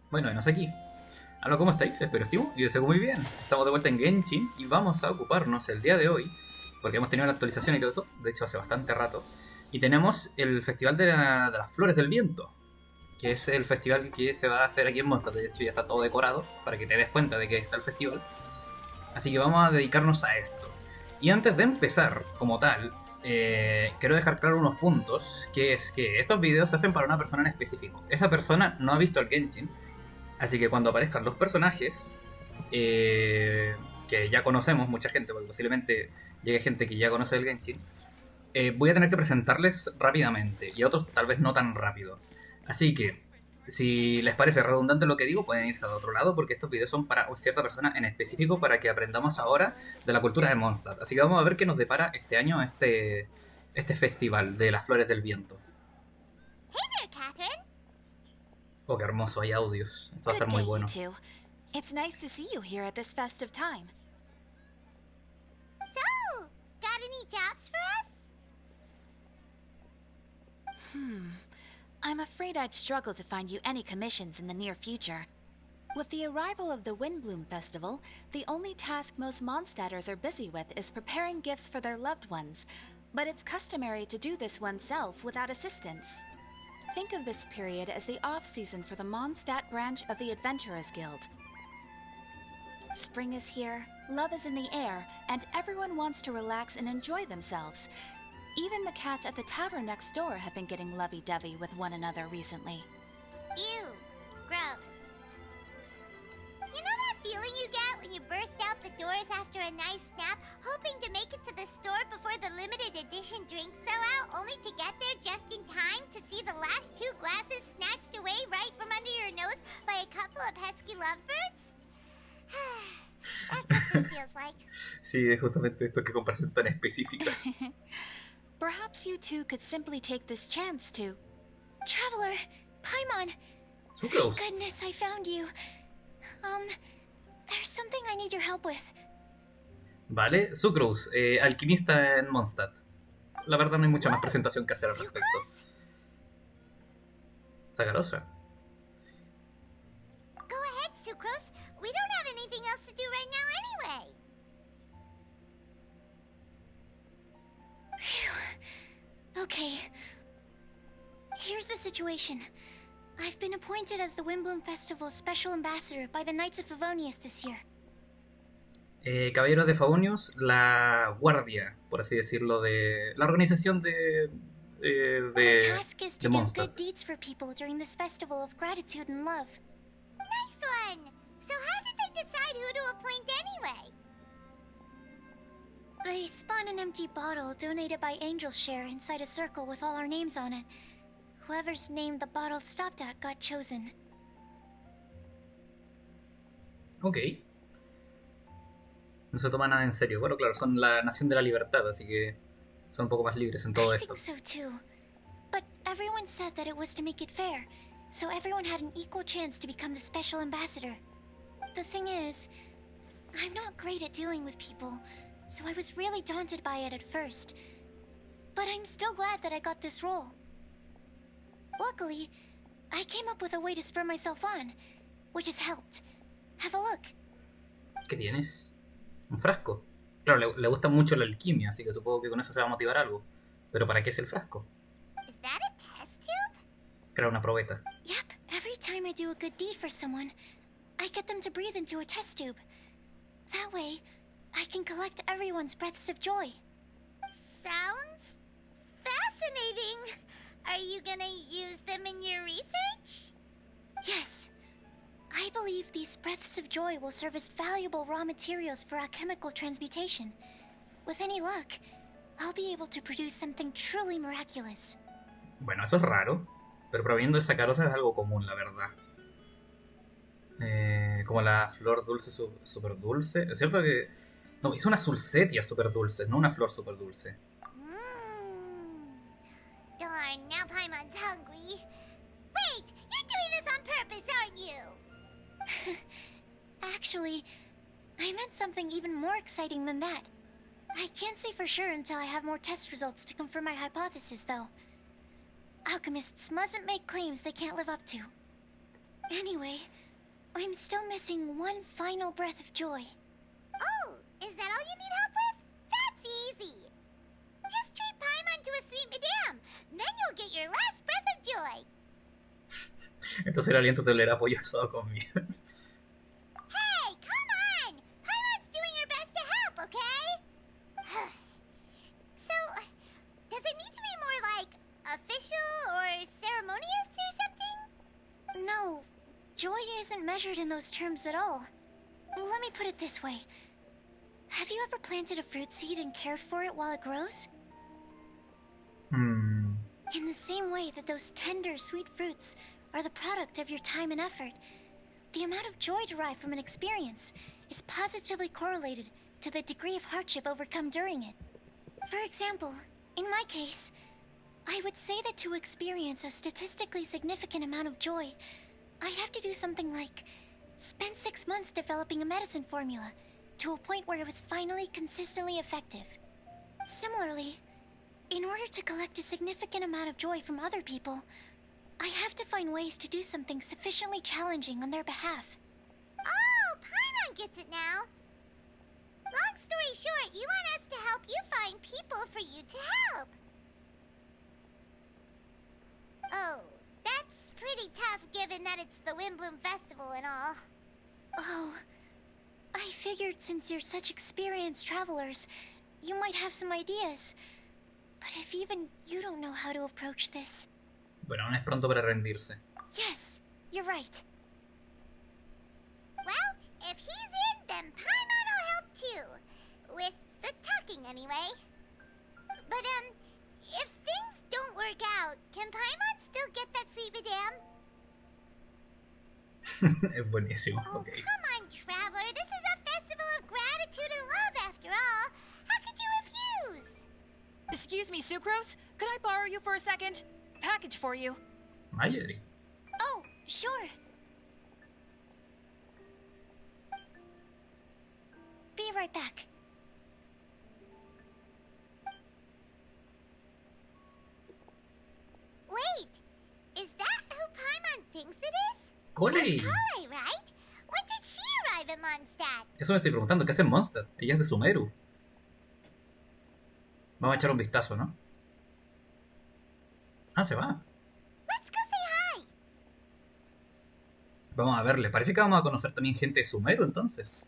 Bueno, venos aquí. Hola, ¿cómo estáis? Espero estimo y deseo muy bien. Estamos de vuelta en Genshin y vamos a ocuparnos el día de hoy, porque hemos tenido la actualización y todo eso, de hecho hace bastante rato, y tenemos el Festival de las Flores del Viento, que es el festival que se va a hacer aquí en Mondstadt. De hecho ya está todo decorado, para que te des cuenta de que está el festival. Así que vamos a dedicarnos a esto. Y antes de empezar, como tal, quiero dejar claro unos puntos, que es que estos videos se hacen para una persona en específico. Esa persona no ha visto el Genshin, así que cuando aparezcan los personajes, que ya conocemos, mucha gente, porque posiblemente llegue gente que ya conoce el Genshin, voy a tener que presentarles rápidamente y a otros tal vez no tan rápido. Así que, si les parece redundante lo que digo, pueden irse a otro lado porque estos videos son para cierta persona en específico para que aprendamos ahora de la cultura de Mondstadt. Así que vamos a ver qué nos depara este año este festival de las flores del viento. Hey there, Catherine. Oh, qué hermoso, hay audios. Esto va a Good estar muy day, you bueno. two. It's nice to see you here at this festive time. So, got any jobs for us? I'm afraid I'd struggle to find you any commissions in the near future. With the arrival of the Windbloom Festival, the only task most Mondstadters are busy with is preparing gifts for their loved ones, but it's customary to do this oneself without assistance. Think of this period as the off-season for the Mondstadt branch of the Adventurers Guild. Spring is here, love is in the air, and everyone wants to relax and enjoy themselves. Even the cats at the tavern next door have been getting lovey-dovey with one another recently. Ew, gross. You know that feeling you get when you burst out the doors after a nice nap, hoping to make it to the store before the limited edition drinks sell out, only to get there just in time to see the last two glasses snatched away right from under your nose by a couple of pesky lovebirds? That's what this feels like. Sí, es justamente esto, que comparación tan específica. Perhaps you two could simply take this chance to... Traveler! Paimon! Sucrose. Thank goodness I found you. There's something I need your help with. Vale, Sucrose, alquimista en Mondstadt. La verdad no hay mucha más presentación que hacer al respecto. Zagarosa. Go ahead, Sucrose. We don't have anything else to do right now anyway. Phew. Okay. Here's the situation. I've been appointed as the Windbloom Festival's special ambassador by the Knights of Favonius this year. Caballeros de Faunius, la guardia, por así decirlo, de la organización My task is de to do Mondstadt. good deeds for people during this festival of gratitude and love. Nice one. So how did they decide who to appoint anyway? They spun an empty bottle donated by Angel's Share inside a circle with all our names on it. Whoever's name the bottle stopped at got chosen. Ok. No se toma nada en serio. Bueno, claro, son la nación de la libertad, así que son un poco más libres en todo I esto. think so too. But everyone said that it was to make it fair, so everyone had an equal chance to become the special ambassador. The thing is, I'm not great at dealing with people, so I was really daunted by it at first. But I'm still glad that I got this role. Luckily, I came up with a way to spur myself on, which has helped. Have a look. ¿Qué tienes? Un frasco. Claro, le gusta mucho la alquimia, así que supongo que con eso se va a motivar algo. Pero ¿para qué es el frasco? Is that a test tube? Crear una probeta. Yep, every time I do a good deed for someone, I get them to breathe into a test tube. That way, I can collect everyone's breaths of joy. Sounds fascinating. Are you gonna use them in your research? Yes. I believe these breaths of joy will serve as valuable raw materials for alchemical transmutation. With any luck, I'll be able to produce something truly miraculous. Bueno, eso es raro, pero proveniendo de sacarosa es algo común, la verdad. Como la flor dulce super dulce. Es cierto que... No, hizo una sulcetia super dulce, no una flor super dulce. Darn, now Paimon's hungry. Wait, you're doing this on purpose, aren't you? Actually, I meant something even more exciting than that. I can't say for sure until I have more test results to confirm my hypothesis, though. Alchemists mustn't make claims they can't live up to. Anyway, I'm still missing one final breath of joy. Oh, is that all you need help with? That's easy. Just treat Paimon to a sweet madame. Then you'll get your last breath of joy. Entonces el aliento te olerá pollo asado con miel. Hey, come on! Paimon's doing her best to help, okay? So, does it need to be more like official or ceremonious or something? No, joy isn't measured in those terms at all. Let me put it this way. Have you ever planted a fruit seed and cared for it while it grows? In the same way that those tender, sweet fruits are the product of your time and effort, the amount of joy derived from an experience is positively correlated to the degree of hardship overcome during it. For example, in my case, I would say that to experience a statistically significant amount of joy, I'd have to do something like spend 6 months developing a medicine formula to a point where it was finally consistently effective. Similarly, in order to collect a significant amount of joy from other people, I have to find ways to do something sufficiently challenging on their behalf. Oh, Paimon gets it now. Long story short, you want us to help you find people for you to help. Oh, that's pretty tough given that it's the Windbloom Festival and all. Oh, I figured since you're such experienced travelers, you might have some ideas. But if even you don't know how to approach this... Bueno, aún es pronto para rendirse. Yes, you're right. Well, if he's in, then Paimon will help too. With the talking, anyway. But, if things don't work out, can Paimon still get that sweet madame? Es buenísimo, Oh, ok. come on, traveler. This is a festival of gratitude and love, after all. How could you refuse? Excuse me, Sucrose? Could I borrow you for a second? Package for you. Mayuri. Oh, sure. Be right back. Wait, is that who Paimon thinks it is? ¡Coley! That's Coley, right? When did she arrive in Mondstadt? Eso me estoy preguntando, ¿qué hace en Mondstadt? Ella es de Sumeru. Vamos a echar un vistazo, ¿no? Ah, se va. Let's go say hi. Vamos a verle. Parece que vamos a conocer también gente de Sumeru, entonces.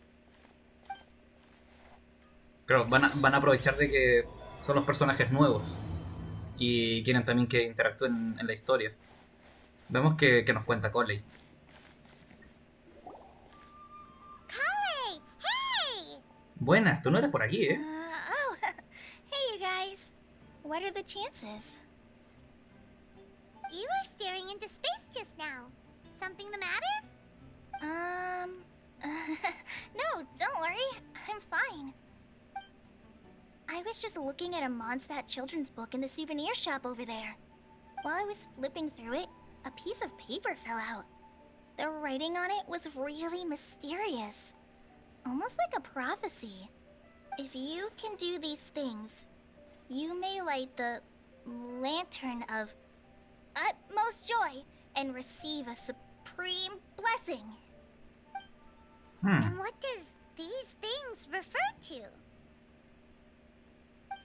Claro, van a aprovechar de que son los personajes nuevos. Y quieren también que interactúen en la historia. Vemos que nos cuenta Coley. Coley, hey! Buenas, tú no eres por aquí, ¿eh? Oh, hey you guys. What are the chances? You were staring into space just now. Something the matter? No, don't worry. I'm fine. I was just looking at a Mondstadt children's book in the souvenir shop over there. While I was flipping through it, a piece of paper fell out. The writing on it was really mysterious. Almost like a prophecy. If you can do these things, you may light the lantern of utmost joy and receive a supreme blessing. And what does these things refer to?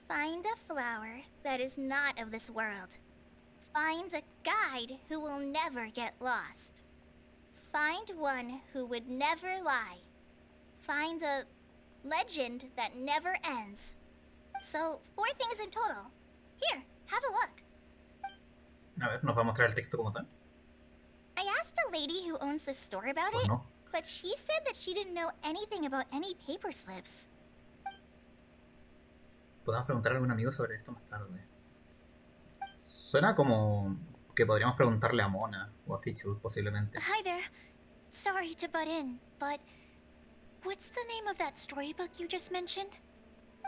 Find a flower that is not of this world. Find a guide who will never get lost. Find one who would never lie. Find a legend that never ends. So, 4 things in total. Here, have a look. A ver, ¿nos va a mostrar el texto como tal? I asked a lady who owns the store about Pues it, no. but she said that she didn't know anything about any paper slips. Podemos preguntar a algún amigo sobre esto más tarde. Suena como que podríamos preguntarle a Mona o a Fitchel posiblemente. Hi there. Sorry to butt in, but what's the name of that storybook you just mentioned?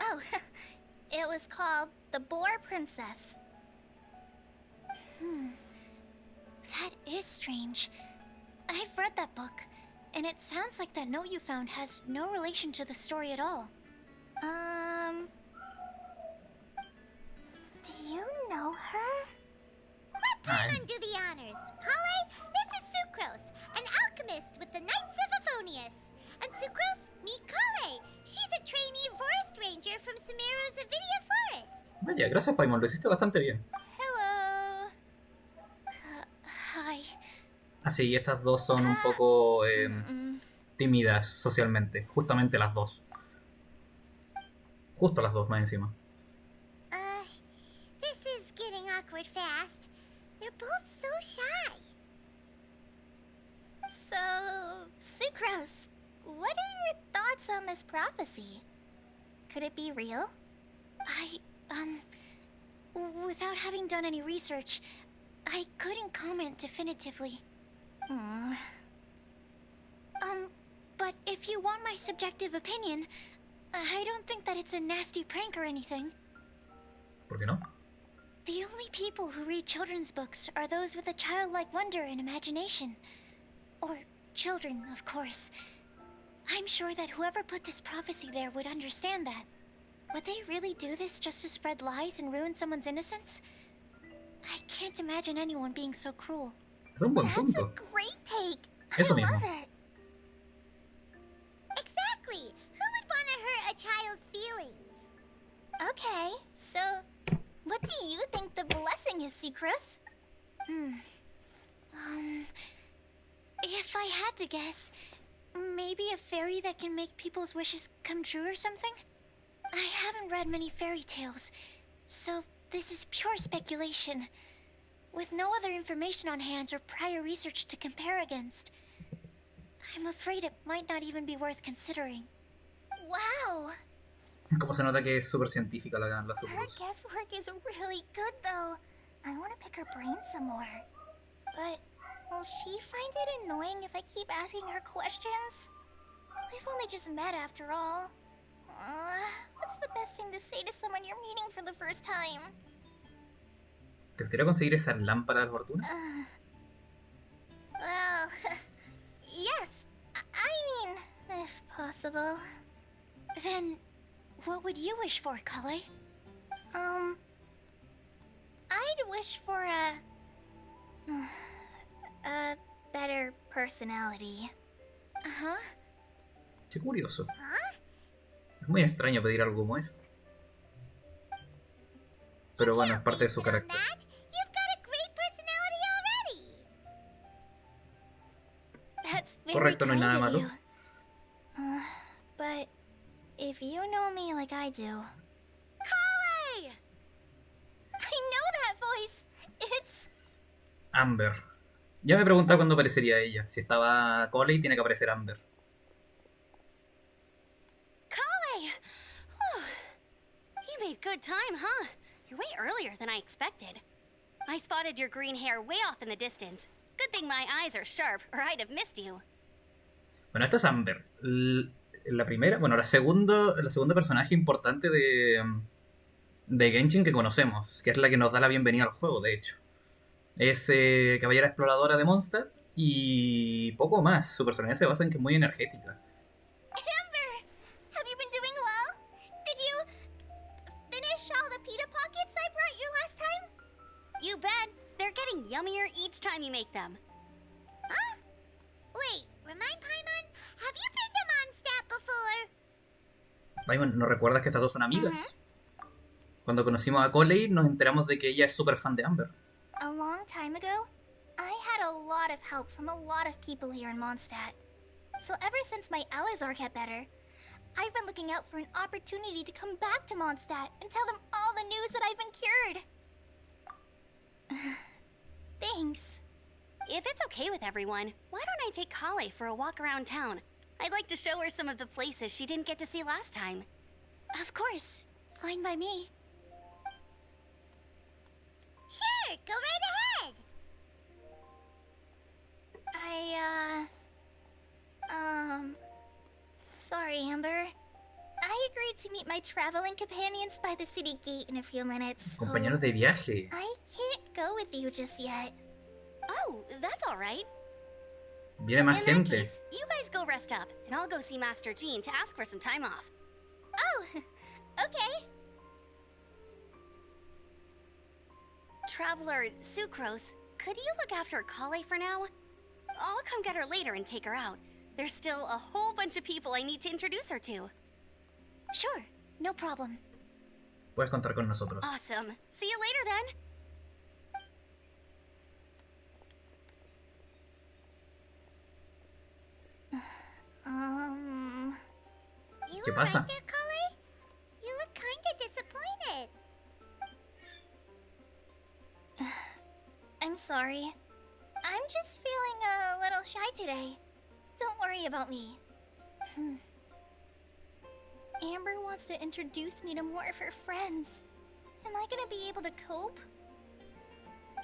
Oh, it was called The Boar Princess. That is strange. I've read that book, and it sounds like that note you found has no relation to the story at all. Do you know her? Let Paimon do the honors. Coley, this is Sucrose, and Vaya, gracias Paimon, lo hiciste bastante bien. Hello. Hi. Así, estas dos son un poco Mm-mm. tímidas socialmente. Justamente las dos. Justo las dos, más encima. This is getting awkward fast. They're both so shy. So, Sucrose, what are your thoughts on this prophecy? Could it be real? Without having done any research, I couldn't comment definitively. But if you want my subjective opinion, I don't think that it's a nasty prank or anything. ¿Por qué no? The only people who read children's books are those with a childlike wonder and imagination. Or children, of course. I'm sure that whoever put this prophecy there would understand that. Would they really do this just to spread lies and ruin someone's innocence? I can't imagine anyone being so cruel. Es un buen That's punto. a great take. Eso I mismo. love it. Exactly. Who would want to hurt a child's feelings? Okay, so what do you think the blessing is, Sucrose? If I had to guess, maybe a fairy that can make people's wishes come true or something? I haven't read many fairy tales, so this is pure speculation. With no other information on hand or prior research to compare against, I'm afraid it might not even be worth considering. Wow. Como se nota que es súper científica la Her Sucrose. guesswork is really good, though. I want to pick her brain some more. But will she find it annoying if I keep asking her questions? We've only just met after all. What's the best thing to say to someone you're meeting for the first time? ¿Te gustaría conseguir esa lámpara de la fortuna? Well, yes. I mean, if possible. Then, what would you wish for, Kale? I'd wish for a better personality. Uh-huh. Qué curioso. Huh? Es muy extraño pedir algo como eso. Pero bueno, es parte de su carácter. You've got a great personality already. That's very Correcto, no hay kind nada of malo. you. But if you know me like I do. Kale! I know that voice. It's Amber. Ya me preguntaba cuándo aparecería ella. Si estaba Coley, tiene que aparecer Amber. Kale! You made good time, huh? You're way earlier than I expected. I spotted your green hair way off in the distance. Good thing my eyes are sharp, or I'd have missed you. Bueno, esta es Amber. La primera, bueno, la segunda personaje importante de Genshin que conocemos, que es la que nos da la bienvenida al juego, de hecho. Es caballera exploradora de Mondstadt y poco más. Su personalidad se basa en que es muy energética. Amber! Have you been doing well? Did you finish all the pita pockets I brought you last time? You bet. They're getting yummier each time you make them. Huh? Wait, remind Paimon, have you been to Mondstadt before? Paimon, ¿no recuerdas que estas dos son amigas? Cuando conocimos a Coley nos enteramos de que ella es súper fan de Amber. A long time ago, I had a lot of help from a lot of people here in Mondstadt. So ever since my Alizar got better, I've been looking out for an opportunity to come back to Mondstadt and tell them all the news that I've been cured. Thanks. If it's okay with everyone, why don't I take Kale for a walk around town? I'd like to show her some of the places she didn't get to see last time. Of course. Fine by me. Sure, go right ahead. Sorry, Amber. I agreed to meet my traveling companions by the city gate in a few minutes. So Compañeros de viaje. I can't go with you just yet. Oh, that's all right. Viene más In that gente. case, you guys go rest up, and I'll go see Master Jean to ask for some time off. Oh, okay. Traveler Sucrose, could you look after Kale for now? I'll come get her later and take her out. There's still a whole bunch of people I need to introduce her to. Sure, no problem. Puedes contar con nosotros. Awesome. See you later then. You ¿Qué all pasa? right there, Kale? You look kinda disappointed. I'm sorry. I'm just feeling a little shy today. Don't worry about me. Amber wants to introduce me to more of her friends. Am I gonna be able to cope?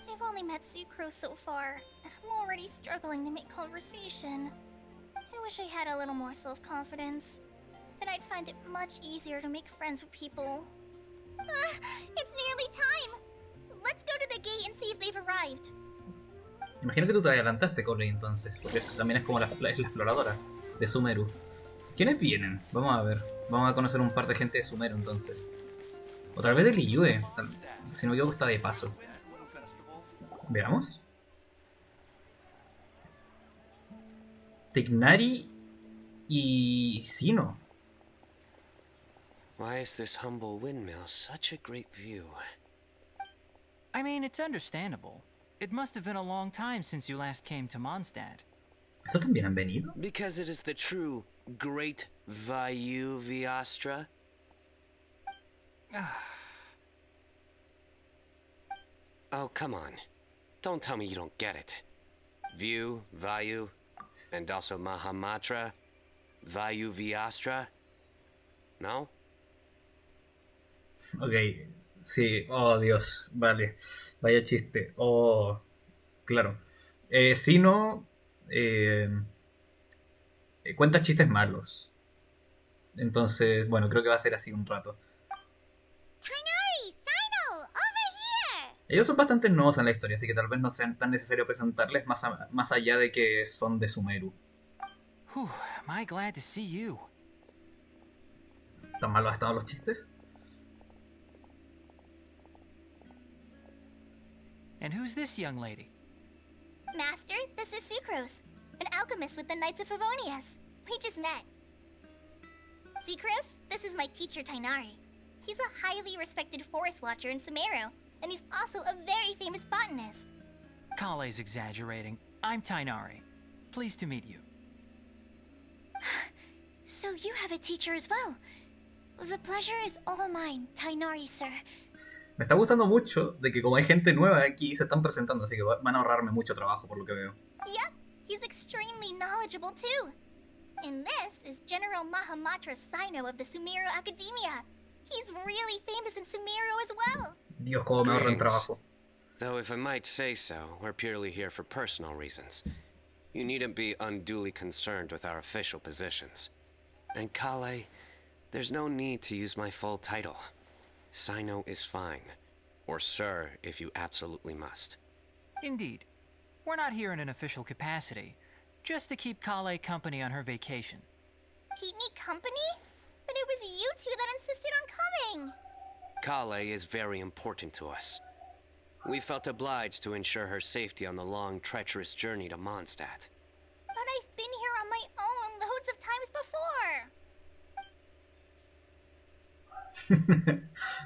I've only met Sucrose so far, and I'm already struggling to make conversation. I wish I had a little more self-confidence. Then I'd find it much easier to make friends with people. It's nearly time! Let's go to the gate and see if they've arrived. Imagino que tú te adelantaste, Corey, entonces, porque también es como es la exploradora de Sumeru. ¿Quiénes vienen? Vamos a ver. Vamos a conocer un par de gente de Sumeru, entonces. O tal vez de Liyue. Si no me equivoco, está de paso. Veamos. Tignari y Sino. Why is this humble windmill such a great view? I mean, it's understandable. It must have been a long time since you last came to Mondstadt. ¿Estos también han venido? Because it is the true great Viejos. Oh, come on. Don't tell me you don't get it. View, Vayu, and also Mahamatra, Vayu Viastra. No? Ok, sí, oh Dios, vale, vaya chiste, oh, claro. Sino cuenta chistes malos, entonces, bueno, creo que va a ser así un rato. Kainari, Sino, over here! Ellos son bastante nuevos en la historia, así que tal vez no sea tan necesario presentarles más allá de que son de Sumeru. Whew, am I glad to see you. ¿Tan malos han estado los chistes? And who's this young lady? Master, this is Sucrose, an alchemist with the Knights of Favonius. We just met. Sucrose, this is my teacher Tainari. He's a highly respected forest watcher in Sumeru, and he's also a very famous botanist. Kale's exaggerating. I'm Tainari. Pleased to meet you. So you have a teacher as well. The pleasure is all mine, Tainari, sir. Me está gustando mucho de que como hay gente nueva aquí se están presentando, así que van a ahorrarme mucho trabajo por lo que veo. Yep, he's extremely knowledgeable too. And this is General Mahamatra Sino of the Sumeru Academia. He's really famous in Sumeru as well. Dios, cómo me ahorran Greetings. trabajo. Though if I might say so, we're purely here for personal reasons. You needn't be unduly concerned with our official positions. And Kale, there's no need to use my full title. Sino is fine. Or sir, if you absolutely must. Indeed. We're not here in an official capacity, just to keep Kale company on her vacation. Keep me company? But it was you two that insisted on coming. Kale is very important to us. We felt obliged to ensure her safety on the long, treacherous journey to Mondstadt. But I've been here on my own loads of times before.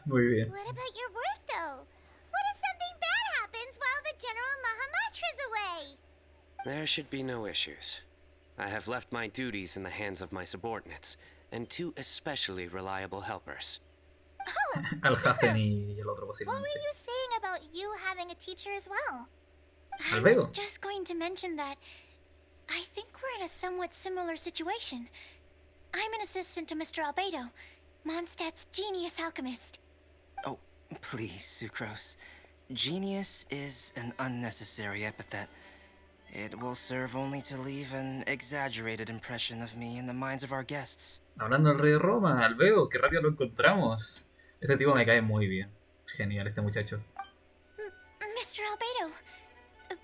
Muy bien. What about your work, though? What if something bad happens while the General Mahamatra's away? There should be no issues. I have left my duties in the hands of my subordinates, and two especially reliable helpers. Oh, Al Sucrose, Hazen y el otro what posiblemente. were you saying about you having a teacher as well? Al I Vego. was just going to mention that I think we're in a somewhat similar situation. I'm an assistant to Mr. Albedo, Mondstadt's genius alchemist. Oh, please, Sucrose. Genius is an unnecessary epithet. It will serve only to leave an exaggerated impression of me in the minds of our guests. Hablando del rey de Roma, Albedo, qué rápido lo encontramos. Este tipo me cae muy bien. Genial este muchacho. Mr. Albedo,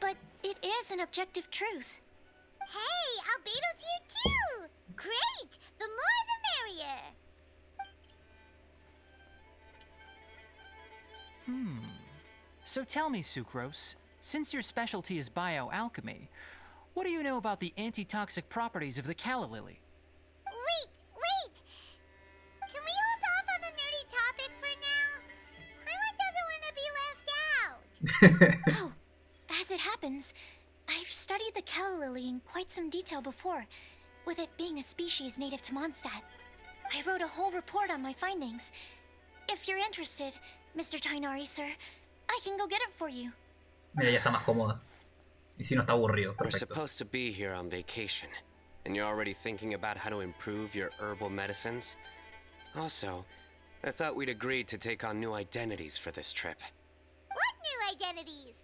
but it is an objective truth. Hey, Albedo's here too! Great! The more the merrier! So tell me, Sucrose, since your specialty is bioalchemy, what do you know about the antitoxic properties of the calla lily? Wait! Can we hold off on the nerdy topic for now? Oh, as it happens, I've studied the calla lily in quite some detail before, with it being a species native to Mondstadt. I wrote a whole report on my findings. If you're interested, Mr. Tainari, sir, I can go get it for you. Mira, ya está más cómoda. Y si no está aburrido, We're perfecto. supposed to be here on vacation, and you're already thinking about how to improve your herbal medicines? Also, I thought we'd agreed to take on new identities for this trip. What new identities?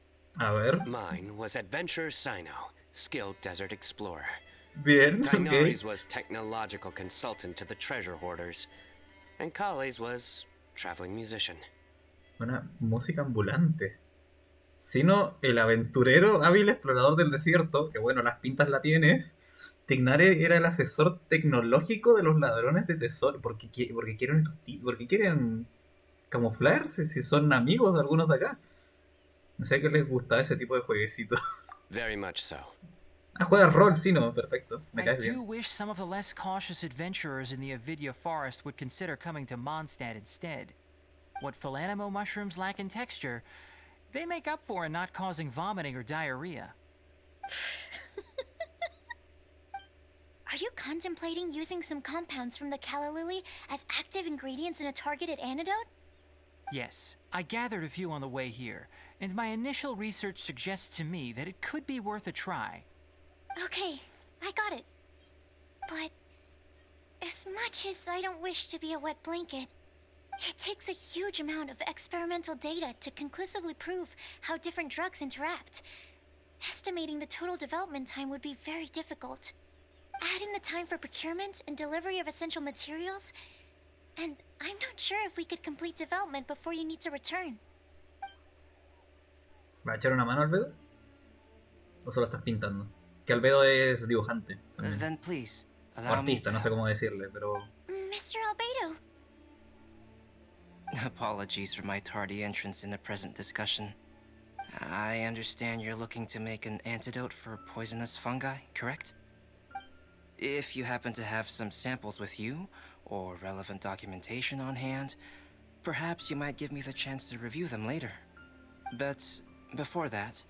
A ver. Mine was Adventurer Sino, skilled desert explorer. Bien, Tainari's ok. was technological consultant to the treasure hoarders, and Kale's was traveling musician. Una música ambulante. Sino el aventurero hábil explorador del desierto, que bueno, las pintas la tienes. Tignare era el asesor tecnológico de los ladrones de tesoro. Porque quieren porque quieren camuflarse si son amigos de algunos de acá. No sé qué les gusta ese tipo de jueguecitos. Very much so. Ah, juegas rol, sí, no, perfecto. Me I caes do bien. wish some of the less cautious adventurers in the Avidya forest would consider coming to Mondstadt instead. What Philanimo mushrooms lack in texture, they make up for in not causing vomiting or diarrhea. Are you contemplating using some compounds from the calla lily as active ingredients in a targeted antidote? Yes, I gathered a few on the way here, and my initial research suggests to me that it could be worth a try. Okay, I got it. But as much as I don't wish to be a wet blanket, it takes a huge amount of experimental data to conclusively prove how different drugs interact. Estimating the total development time would be very difficult. Add in the time for procurement and delivery of essential materials, and I'm not sure if we could complete development before you need to return. ¿Va a echar una mano, Albedo? ¿O solo estás pintando? Que Albedo es dibujante también. Then please, O allow me artista, to... no sé cómo decirle, pero... Mr. Albedo, Apologies for my tardy entrance in the present discussion. I understand you're looking to make an antidote for poisonous fungi, correct? If you happen to have some samples with you, or relevant documentation on hand, perhaps you might give me the chance to review them later. But before that,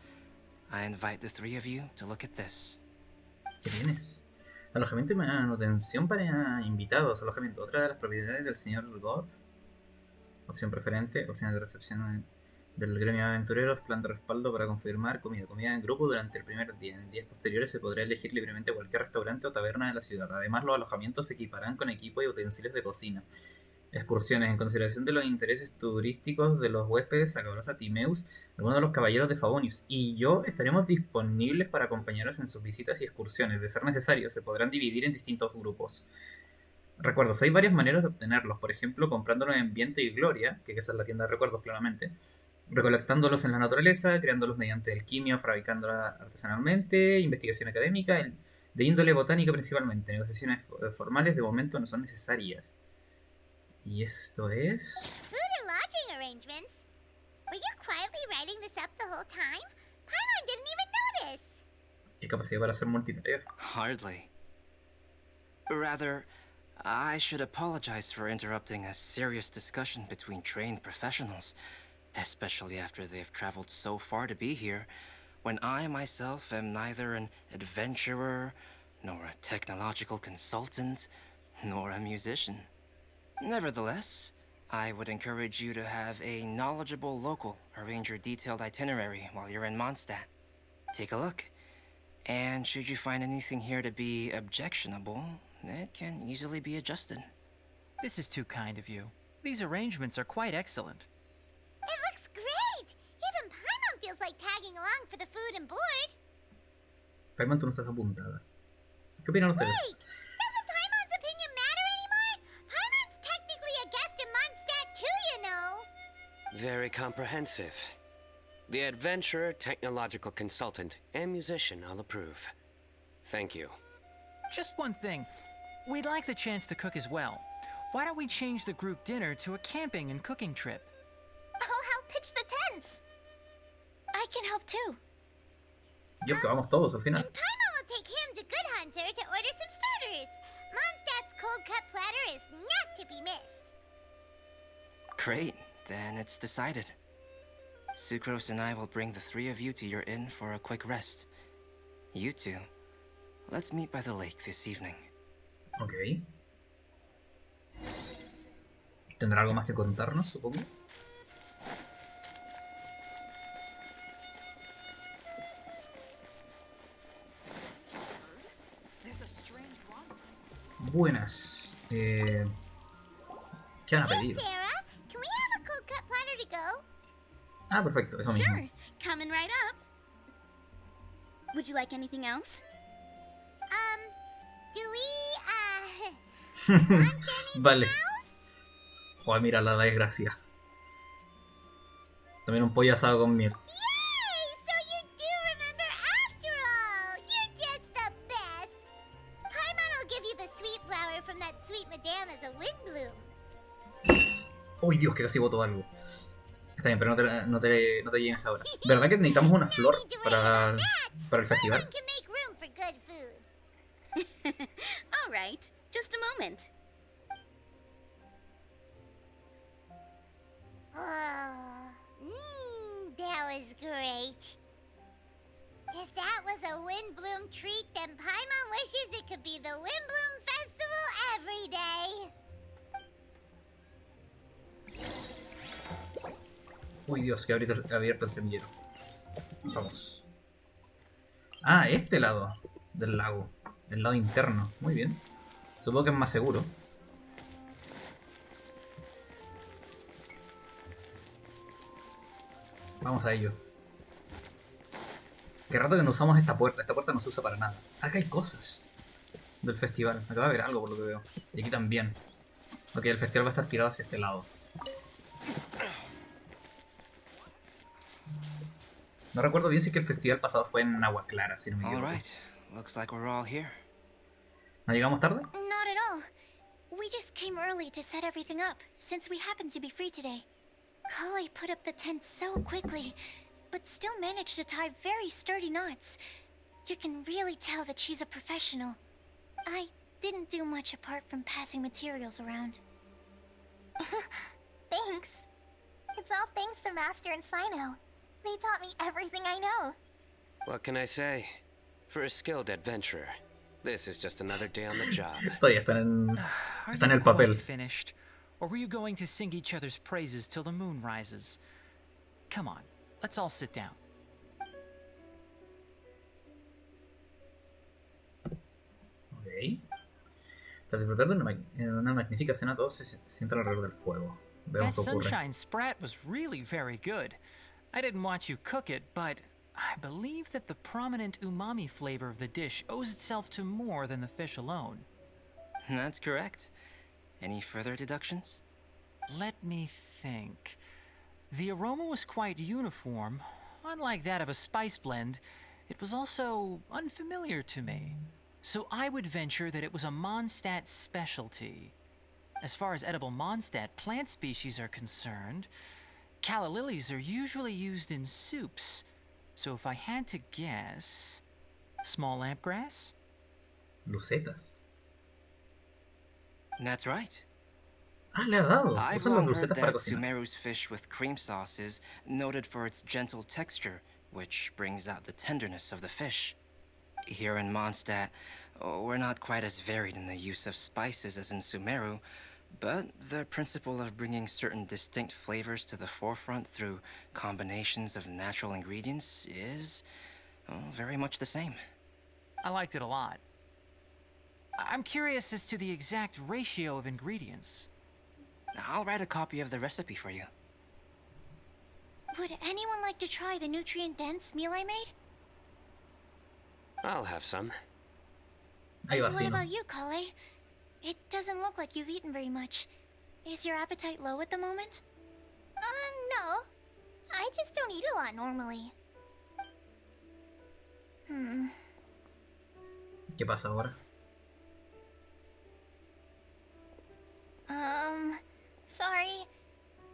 I invite the three of you to look at this. ¿Qué tienes? Alojamiento y manutención para invitados. Alojamiento. Otra de las propiedades del señor God. Opción preferente. Opciones de recepción del gremio de aventureros. Plan de respaldo para confirmar comida. Comida en grupo durante el primer día. En días posteriores se podrá elegir libremente cualquier restaurante o taberna de la ciudad. Además, los alojamientos se equiparán con equipo y utensilios de cocina. Excursiones. En consideración de los intereses turísticos de los huéspedes, Sacabrosa, Timeus, algunos de los caballeros de Favonius y yo estaremos disponibles para acompañaros en sus visitas y excursiones. De ser necesario, se podrán dividir en distintos grupos. Recuerdos. Hay varias maneras de obtenerlos. Por ejemplo, comprándolos en Viento y Gloria, que esa es la tienda de recuerdos claramente. Recolectándolos en la naturaleza, creándolos mediante alquimia, fabricándolos artesanalmente, investigación académica, de índole botánica principalmente. Negociaciones formales de momento no son necesarias. Y esto es... Food and lodging arrangements? Were you quietly writing this up the whole time? Paimon didn't even notice. ¿Qué capacidad para hacer multitarea? Hardly. Rather, I should apologize for interrupting a serious discussion between trained professionals, especially after they've traveled so far to be here, when I myself am neither an adventurer, nor a technological consultant, nor a musician. Nevertheless, I would encourage you to have a knowledgeable local arrange your detailed itinerary while you're in Mondstadt. Take a look, and should you find anything here to be objectionable, it can easily be adjusted. This is too kind of you. These arrangements are quite excellent. It looks great! Even Paimon feels like tagging along for the food and board. Paimon, tú no estás apuntada. ¿Qué opinan ustedes? Wait! Doesn't Paimon's opinion matter anymore? Paimon's technically a guest in Mondstadt too, you know. Very comprehensive. The adventurer, technological consultant, and musician I'll approve. Thank you. Just one thing. We'd like the chance to cook as well. Why don't we change the group dinner to a camping and cooking trip? I'll help pitch the tents. I can help too. Dios, que vamos todos al final. And Paimon will take him to Good Hunter to order some starters. Mondstadt's cold cut platter is not to be missed. Great, then it's decided. Sucrose and I will bring the three of you to your inn for a quick rest. You two, let's meet by the lake this evening. Ok. ¿Tendrá algo más que contarnos, supongo? Buenas. ¿Qué van a pedir? Sarah, can we have a cold cut platter to go? Ah, perfecto, eso mismo. Sure, coming right up. Would you like anything else? Do we, Vale. Joder, mira la desgracia. También un pollo asado con miel. Yay! So you do remember after all! You're just the best! Paimon will give you the sweet flower from that sweet madame as a wind bloom. Uy, Dios, que casi boto algo. Está bien, pero no te llenes ahora. ¿Verdad que necesitamos una flor para el festival? Paimon can make room for good food. All right, just a moment. That was great. If that was a wind bloom treat, then Paimon wishes it could be the Wind Bloom Festival every day. Uy, Dios, que he abierto el semillero. Vamos. Ah, este lado del lago. El lado interno. Muy bien. Supongo que es más seguro. Vamos a ello. Qué rato que no usamos esta puerta. Esta puerta no se usa para nada. Acá hay cosas del festival. Acaba de haber algo por lo que veo. Y aquí también. Ok, el festival va a estar tirado hacia este lado. No recuerdo bien si que el festival pasado fue en Agua Clara, si no me All equivoco. right, looks like we're all here. ¿No llegamos tarde? Not at all. We just came early to set everything up, since we happen to be free today. Kale put up the tent so quickly, but still managed to tie very sturdy knots. You can really tell that she's a professional. I didn't do much apart from passing materials around. Thanks. It's all thanks to Master and Sino. They taught me everything I know. What can I say? For a skilled adventurer, this is just another day on the job. Todavía están Are en you el papel. quite finished? Or were you going to sing each other's praises till the moon rises? Come on, let's all sit down. Ok. Tras disfrutar de una magnífica cena, todos se sientan alrededor del fuego. Veamos That qué ocurre. sunshine sprat was really very good. I didn't watch you cook it, but I believe that the prominent umami flavor of the dish owes itself to more than the fish alone. That's correct. Any further deductions? Let me think. The aroma was quite uniform. Unlike that of a spice blend, it was also unfamiliar to me. So I would venture that it was a Mondstadt specialty. As far as edible Mondstadt plant species are concerned, calla lilies are usually used in soups. So if I had to guess, small lampgrass? Lucetas. That's right. Ah, le ha dado. I've Usan las long heard lucetas para that cocinar. Sumeru's fish with cream sauce is noted for its gentle texture, which brings out the tenderness of the fish. Here in Mondstadt, we're not quite as varied in the use of spices as in Sumeru, but the principle of bringing certain distinct flavors to the forefront through combinations of natural ingredients is very much the same. I liked it a lot. I'm curious as to the exact ratio of ingredients. I'll write a copy of the recipe for you. Would anyone like to try the nutrient-dense meal I made? I'll have some. Ahí va, What sí, ¿no? about you, Kale? It doesn't look like you've eaten very much. Is your appetite low at the moment? No. I just don't eat a lot normally. ¿Qué pasa ahora? Sorry.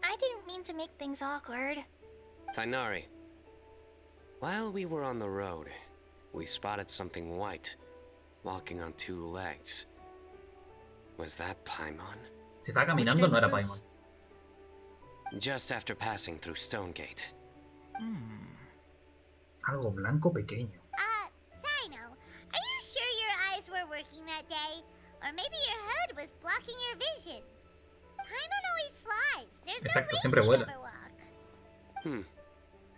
I didn't mean to make things awkward. Tainari, while we were on the road, we spotted something white, walking on two legs. Was that Paimon? Si estaba caminando, no era Which day Paimon. was Just after passing through Stonegate. Algo blanco pequeño. Sino, are you sure your eyes were working that day? Or maybe your hood was blocking your vision? Paimon always flies. There's Exacto, no way siempre she'd vuela. ever walk.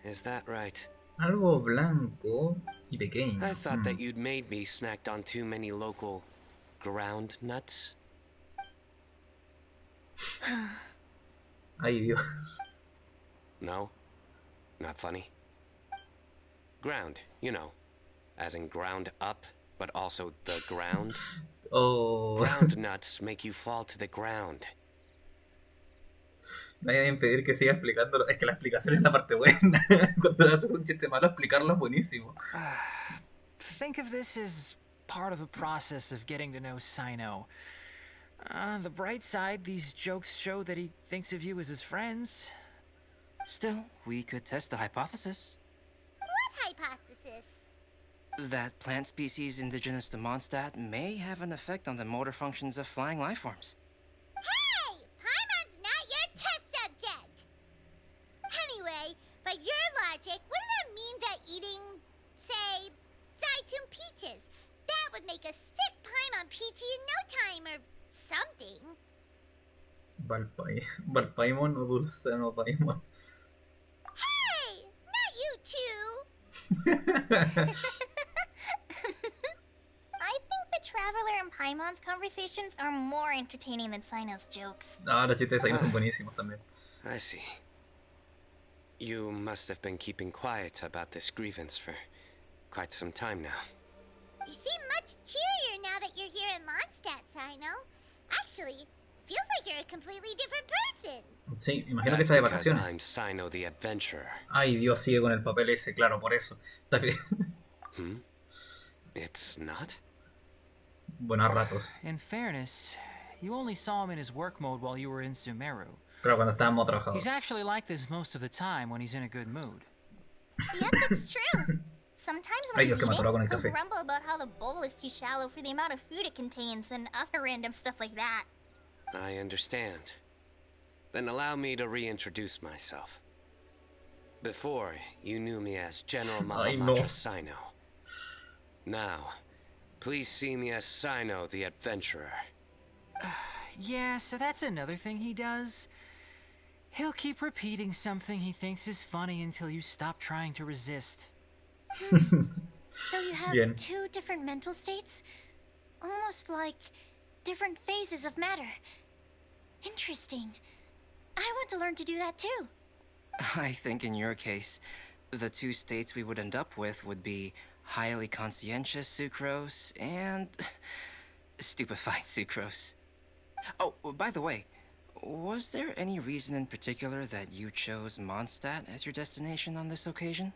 Is that right? Algo blanco y pequeño. I thought that you'd made me snacked on too many local ground nuts. Ay, Dios. No? Not funny? Ground, you know. As in ground up, but also the ground. Oh. Ground nuts make you fall to the ground. Nadie va a impedir que siga explicándolo. Es que la explicación es la parte buena. Cuando haces un chiste malo, explicarlo es buenísimo. Think of this as part of the process of getting to know Sino. The bright side, these jokes show that he thinks of you as his friends. Still, we could test the hypothesis What hypothesis? that plant species indigenous to Mondstadt may have an effect on the motor functions of flying life forms. Hey! Paimon's not your test subject! Anyway, by your logic, wouldn't that mean that eating, say, Zaitun peaches, that would make a sick Paimon peachy in no time or something? Valpaimon o Dulcano Paimon. Hey! Not you two! I think the Traveler and Paimon's conversations are more entertaining than Sino's jokes. Ah, los chistes de Zaino son buenísimos también. I see. You must have been keeping quiet about this grievance for quite some time now. You seem much cheerier now that you're here in Mondstadt, Sino. Actually, feels like you're a completely different person. Sí, imagino que está de Because vacaciones. I'm Sino the Adventurer. Ay, Dios, sigue con el papel ese, claro, por eso. Está bien. It's not? Bueno, a ratos. In fairness, you only saw him in his work mode while you were in Sumeru. Claro, cuando estábamos trabajando. He's actually like this most of the time when he's in a good mood. Yep, it's true. Sometimes Ay, when Dios, he's que me atoró con el eating, he'll café. grumble about how the bowl is too shallow for the amount of food it contains and other random stuff like that. I understand. Then allow me to reintroduce myself. Before, you knew me as General Ay, no. Mahamacha Sino. Now, please see me as Sino the Adventurer. Yeah, so that's another thing he does. He'll keep repeating something he thinks is funny until you stop trying to resist. So you have Bien. two different mental states? Almost like different phases of matter. Interesting. I want to learn to do that too. I think in your case, the two states we would end up with would be highly conscientious sucrose and stupefied sucrose. Oh, by the way, was there any reason in particular that you chose Mondstadt as your destination on this occasion?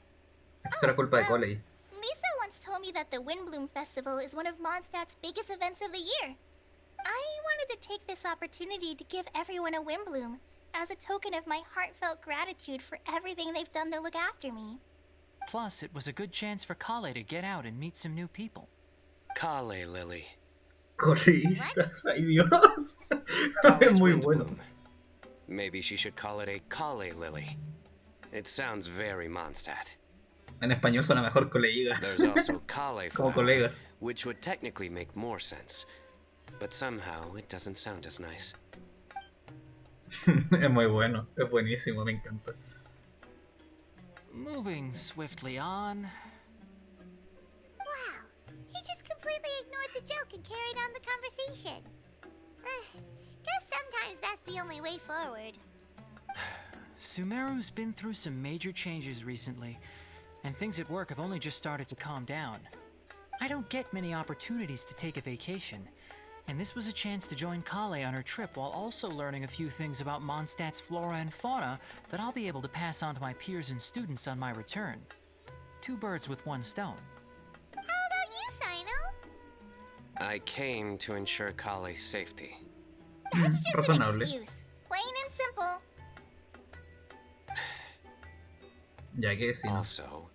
Eso era culpa de well, Coley. Lisa once told me that the Windbloom Festival is one of Mondstadt's biggest events of the year. I wanted to take this opportunity to give everyone a Windbloom as a token of my heartfelt gratitude for everything they've done to look after me. Plus, it was a good chance for Kale to get out and meet some new people. Kale Lily. Coleístas, ay Dios. Kale's Es muy wind bueno. bloom. Maybe she should call it a Kale Lily. It sounds very Mondstadt. En español suena mejor colegas. There's also Kale Como flower, colegas. which would technically make more sense. But somehow it doesn't sound as nice. Es muy bueno, es buenísimo, me encanta. Moving swiftly on. Wow, he just completely ignored the joke and carried on the conversation. Guess sometimes that's the only way forward. Sumeru's been through some major changes recently, and things at work have only just started to calm down. I don't get many opportunities to take a vacation, and this was a chance to join Kale on her trip while also learning a few things about Mondstadt's flora and fauna that I'll be able to pass on to my peers and students on my return. Two birds with one stone. How about you, Sino? I came to ensure Kale's safety. That's just razonable. an excuse. Plain and simple. Ya que sí, ¿no? Also,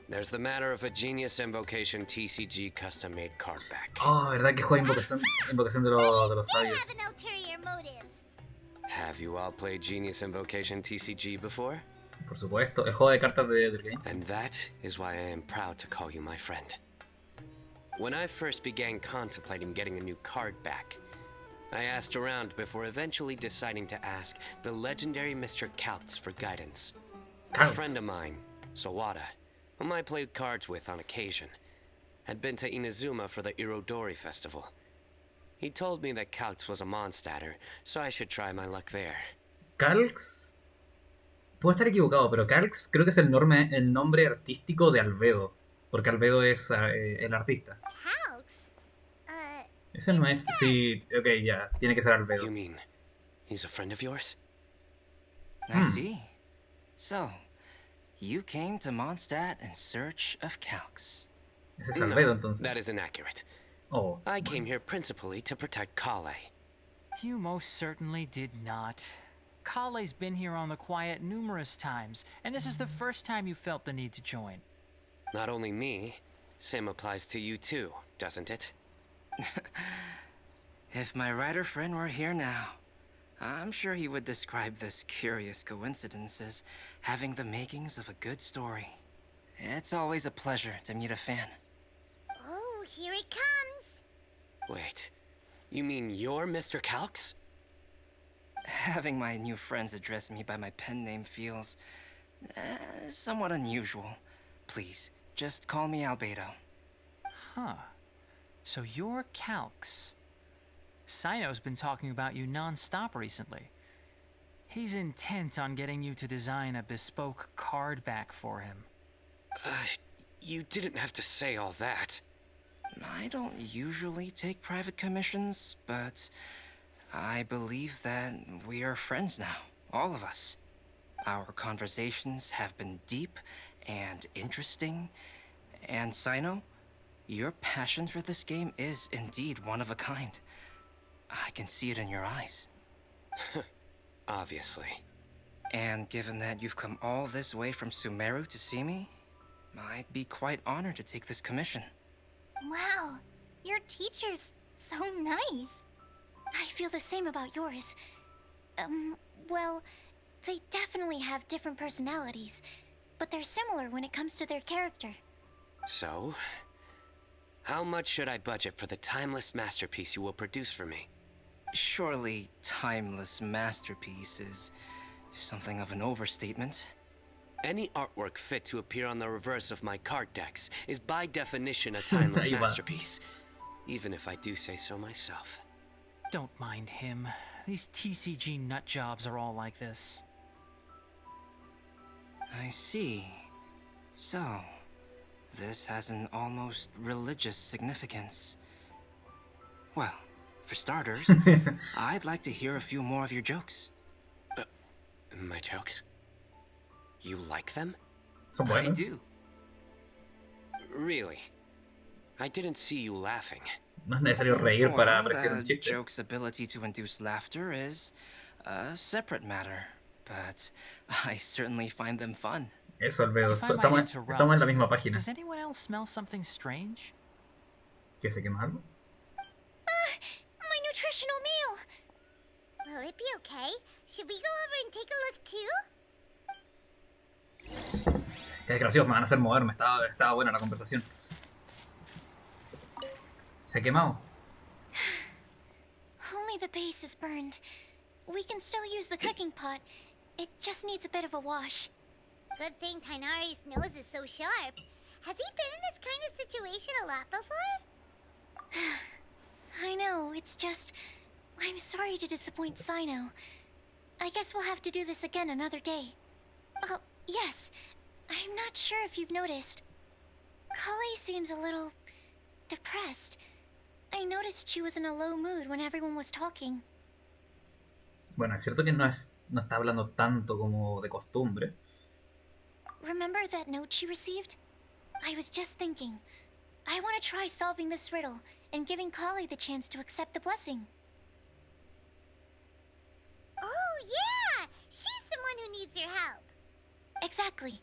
there's the matter of a Genius Invocation TCG custom-made card back. Oh, ¿verdad que juega invocación de los They sabios? have an ulterior motive. Have you all played Genius Invocation TCG before? Por supuesto, el juego de cartas de Genshin. And that is why I am proud to call you my friend. When I first began contemplating getting a new card back, I asked around before eventually deciding to ask the legendary Mr. Kaltz for guidance. A friend of mine, Sawada, whom I played cards with on occasion, had been to Inazuma for the Irodori festival. He told me that Kaltz was a Mondstadter, so I should try my luck there. Kalx. Puedo estar equivocado, pero Kalx creo que es el nombre artístico de Albedo. Porque Albedo es el artista. Calx? Ese no es. Sí, ok, ya. Tiene que ser Albedo. You mean he's a friend of yours? I see. So, you came to Mondstadt in search of Calx. Ese es Albedo, No, entonces. that is inaccurate. Oh. I came here principally to protect Kale. You most certainly did not. Kale's been here on the quiet numerous times, and this is the first time you felt the need to join. Not only me, same applies to you too, doesn't it? If my writer friend were here now, I'm sure he would describe this curious coincidence as having the makings of a good story. It's always a pleasure to meet a fan. Oh, here it comes. Wait, you mean you're Mr. Kalx? Having my new friends address me by my pen name feels somewhat unusual. Please, just call me Albedo. Huh. So you're Calx. Sino's been talking about you non-stop recently. He's intent on getting you to design a bespoke card back for him. You didn't have to say all that. I don't usually take private commissions, but I believe that we are friends now, all of us. Our conversations have been deep and interesting, and Sino, your passion for this game is indeed one of a kind. I can see it in your eyes. Obviously. And given that you've come all this way from Sumeru to see me, I'd be quite honored to take this commission. Wow, your teacher's so nice. I feel the same about yours. Well, they definitely have different personalities, but they're similar when it comes to their character. So, how much should I budget for the timeless masterpiece you will produce for me? Surely, timeless masterpiece is something of an overstatement. Any artwork fit to appear on the reverse of my card decks is by definition a timeless Ahí va. masterpiece, even if I do say so myself. Don't mind him. These TCG nut jobs are all like this. I see. So, this has an almost religious significance. Well, for starters, I'd like to hear a few more of your jokes. My jokes? You like them? Son I buenos. do. Really? I didn't see you laughing. No es necesario reír para apreciar un the chiste. joke's ability to induce laughter is a separate matter, but I certainly find them fun. Eso, Albedo. If I Estamos, might interrupt, estamos en la misma página. Does anyone else smell something strange? ¿Qué se quema algo? My nutritional meal! Will it be okay? Should we go over and take a look too? Qué desgraciados, me van a hacer moverme. Estaba buena la conversación. Se ha quemado. Only the base is burned. We can still use the cooking pot. It just needs a bit of a wash. Good thing Tainari's nose is so sharp. Has he been in this kind of situation a lot before? I know, it's just... I'm sorry to disappoint Sino. I guess we'll have to do this again another day. Oh, yes. I'm not sure if you've noticed. Kale seems a little... depressed. I noticed she was in a low mood when everyone was talking. Bueno, es cierto que no está hablando tanto como de costumbre. Remember that note she received? I was just thinking. I want to try solving this riddle and giving Kale the chance to accept the blessing. Oh, yeah! She's the one who needs your help. Exactly.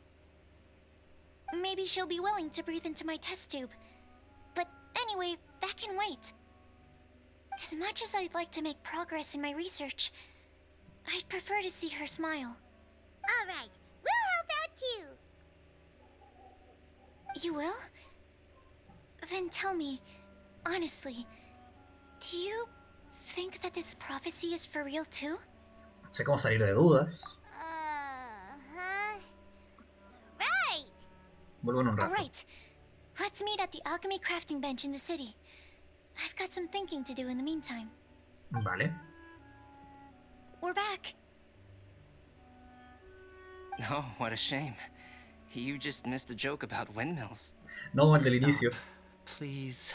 Maybe she'll be willing to breathe into my test tube. But anyway, that can wait. As much as I'd like to make progress in my research, I'd prefer to see her smile. All right, we'll help too. You will? Then tell me, honestly, do you think that this prophecy is for real too? No sé cómo salir de dudas. Right. Vuelvo en un rato. Alright, let's meet at the alchemy crafting bench in the city. I've got some thinking to do in the meantime. Vale. We're back. Oh, what a shame. You just missed a joke about windmills. No, el del inicio. Please.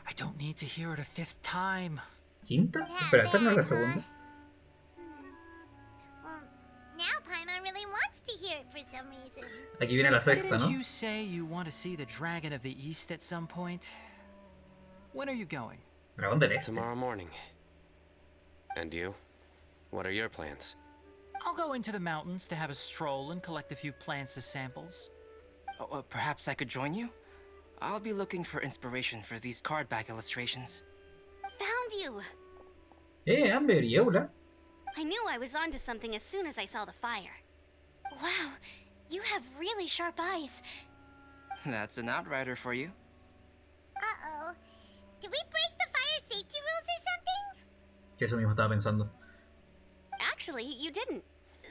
I don't need to hear it a fifth time. ¿Quinta? Espera, esta no es la segunda. Well, now Paimon really wants to hear it for some reason. Aquí viene la sexta, Didn't ¿no? you say you want to see the Dragon of the East at some point? When are you going? Dragón del Este. Tomorrow morning. And you? What are your plans? I'll go into the mountains to have a stroll and collect a few plants as samples. Oh, perhaps I could join you? I'll be looking for inspiration for these card back illustrations. Found you! Amber y Eula. I knew I was onto something as soon as I saw the fire. Wow, you have really sharp eyes. That's an outrider for you. Uh-oh. Did we break the fire safety rules or something? Que eso mismo estaba pensando. Actually, you didn't.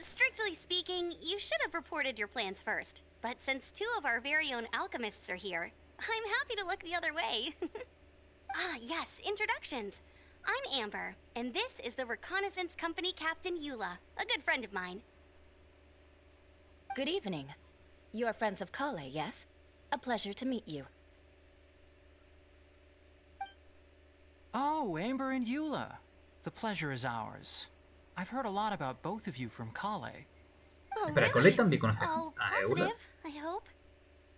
Strictly speaking, you should have reported your plans first. But since two of our very own alchemists are here, I'm happy to look the other way. Yes, introductions. I'm Amber, and this is the Reconnaissance Company Captain Eula, a good friend of mine. Good evening. You are friends of Kale, yes? A pleasure to meet you. Oh, Amber and Eula. The pleasure is ours. I've heard a lot about both of you from Kale. Oh, Espera, really? Kale también conoce All a Eula. positive, I hope.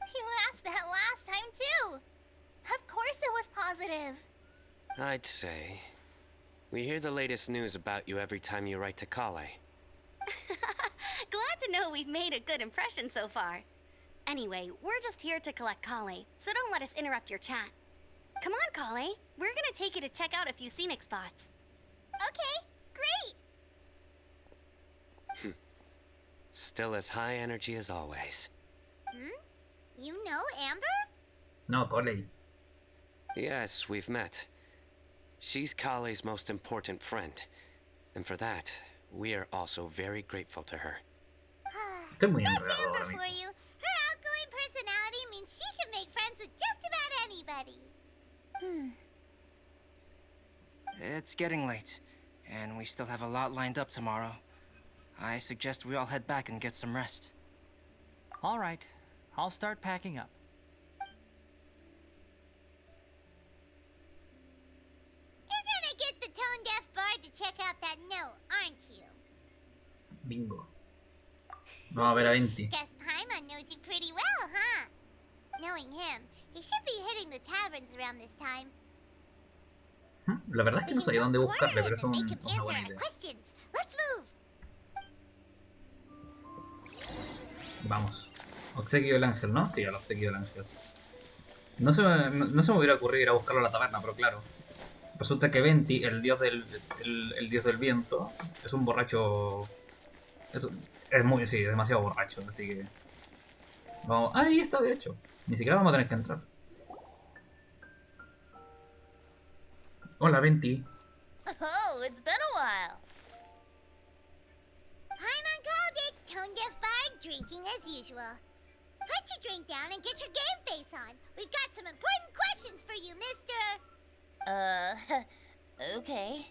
You asked that last time too. Of course it was positive. I'd say. We hear the latest news about you every time you write to Kale. Glad to know we've made a good impression so far. Anyway, we're just here to collect Kale, so don't let us interrupt your chat. Come on, Kale. We're gonna take you to check out a few scenic spots. Okay, great. Still as high energy as always. You know Amber? No, Kale. Yes, we've met. She's Kale's most important friend. And for that, we are also very grateful to her. Estoy muy That's enredado ahora Amber mismo. for you. Her outgoing personality means she can make friends with just about anybody. It's getting late, and we still have a lot lined up tomorrow. I suggest we all head back and get some rest. All right, I'll start packing up. You're gonna get the tone-deaf bard to check out that note, aren't you? Bingo. Vamos a ver a 20. Guess Paimon knows you pretty well, huh? Knowing him, he should be hitting the taverns around this time. La verdad es que no sabía dónde buscarle, pero es Make him una answer buena our idea. questions. Let's move. Vamos. Obsequio del ángel, ¿no? Sí, al obsequio del ángel. No se me hubiera ocurrido ir a buscarlo a la taberna, pero claro. Resulta que Venti, el dios del viento, es un borracho. Es muy, sí, demasiado borracho, así que. Vamos. Ah, ahí está, de hecho. Ni siquiera vamos a tener que entrar. Hola, Venti. Oh, it's been a while. Paimon called it. Tone-deaf bard drinking as usual. Put your drink down and get your game face on. We've got some important questions for you, mister. Okay.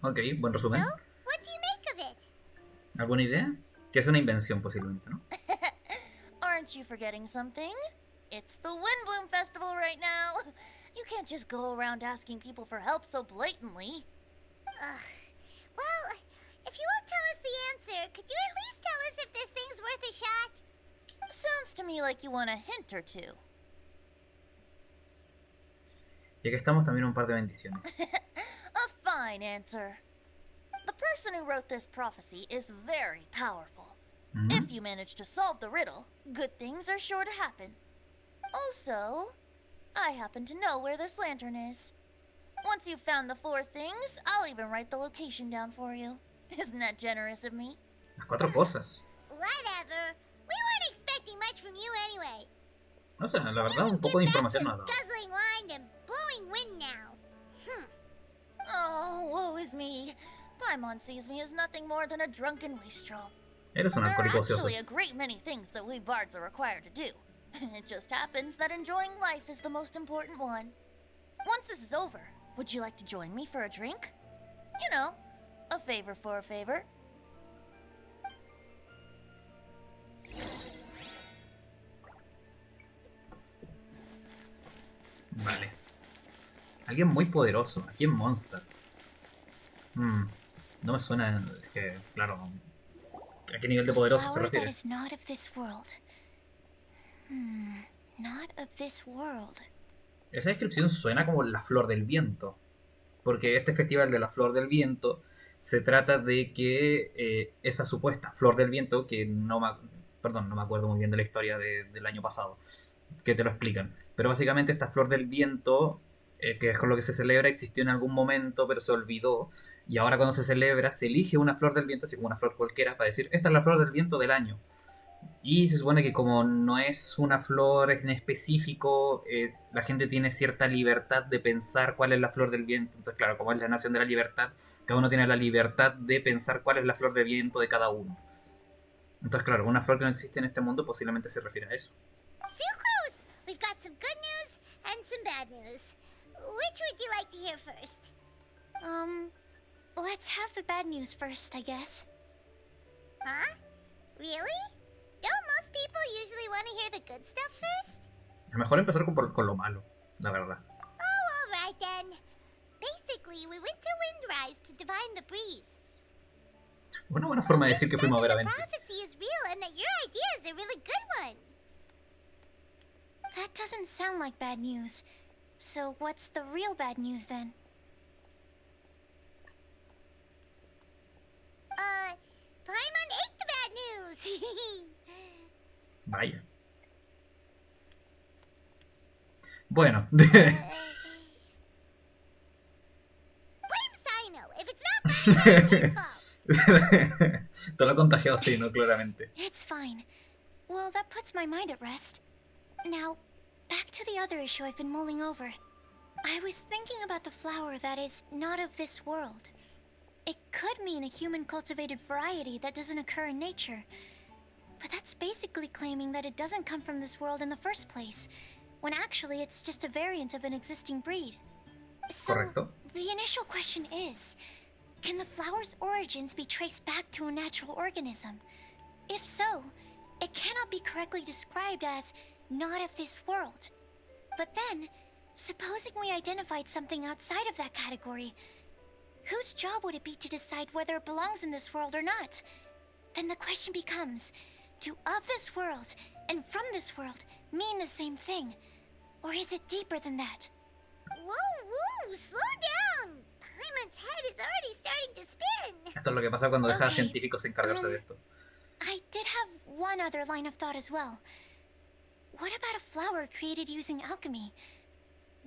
Ok, buen resumen. So, what do you make of it? ¿Alguna idea? Que es una invención posiblemente, ¿no? Aren't you forgetting something? It's the Windbloom Festival right now. You can't just go around asking people for help so blatantly. Well, if you won't tell us the answer, could you at least tell us if this thing's worth a shot? Sounds to me like you want a hint or two. Ya que estamos, también un par de bendiciones. A fine answer. The person who wrote this prophecy is very powerful. If you manage to solve the riddle, good things are sure to happen. Also, I happen to know where this lantern is. Once you've found the 4 things, I'll even write the location down for you. Isn't that generous of me? Las 4 cosas. Whatever. We weren't expecting much from you anyway. No sé, la verdad, un poco de información no ha dado. Guzzling wine and blowing wind now. Oh, woe is me. Paimon sees me as nothing more than a drunken wastrel. Eres un There are alcohólico ocioso. actually a great many things that we bards are required to do. It just happens that enjoying life is the most important one. Once this is over, would you like to join me for a drink? You know, a favor for a favor. Vale. Alguien muy poderoso, aquí en Mondstadt. No me suena, es que, claro, ¿a qué nivel de poderoso se refiere? Not of this world. Not of this world. Esa descripción suena como la flor del viento. Porque este festival de la flor del viento se trata de que esa supuesta flor del viento, que no me acuerdo muy bien de la historia del año pasado, que te lo explican. Pero básicamente esta flor del viento, que es con lo que se celebra, existió en algún momento, pero se olvidó. Y ahora cuando se celebra, se elige una flor del viento, así como una flor cualquiera, para decir, esta es la flor del viento del año. Y se supone que como no es una flor en específico, la gente tiene cierta libertad de pensar cuál es la flor del viento. Entonces, claro, como es la nación de la libertad, cada uno tiene la libertad de pensar cuál es la flor del viento de cada uno. Entonces, claro, una flor que no existe en este mundo posiblemente se refiere a eso. Sucrose! We've got some good news and some bad news. Which would you like to hear first? Let's have the bad news first, I guess. Huh? Really? Don't most people usually want to hear the good stuff first? Es mejor empezar con lo malo, la verdad. Oh, alright then. Basically, we went to Windrise to divine the breeze. Una buena forma de decir que fuimos a ver a The Venti. prophecy is real and that your idea is a really good one. That doesn't sound like bad news. So what's the real bad news then? Paimon ate the bad news! Vaya. Bueno. Blame Sino. If it's not mine, it's his fault. Todo lo contagiado, sí, ¿no? Claramente. It's fine. Well, that puts my mind at rest. Now, back to the other issue I've been mulling over. I was thinking about the flower that is not of this world. It could mean a human-cultivated variety that doesn't occur in nature. But that's basically claiming that it doesn't come from this world in the first place, when actually it's just a variant of an existing breed. So, Correcto. the initial question is, can the flower's origins be traced back to a natural organism? If so, it cannot be correctly described as not of this world. But then, supposing we identified something outside of that category, whose job would it be to decide whether it belongs in this world or not? Then the question becomes, do of this world and from this world mean the same thing? Or is it deeper than that? Whoa, slow down! Paimon's head is already starting to spin. Esto es lo que pasa cuando dejas a Okay. científicos encargarse de esto. I did have one other line of thought as well. What about a flower created using alchemy?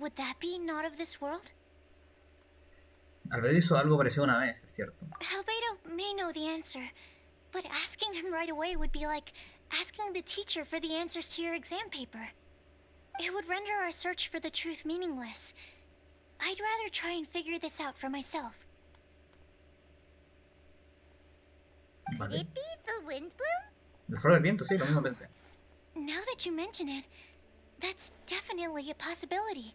Would that be not of this world? Albedo hizo algo parecido una vez, es cierto. Albedo may know the answer, but asking him right away would be like asking the teacher for the answers to your exam paper. It would render our search for the truth meaningless. I'd rather try and figure this out for myself. Could Vale. it be the wind bloom? La flor del viento, sí, lo mismo pensé. Now that you mention it, that's definitely a possibility.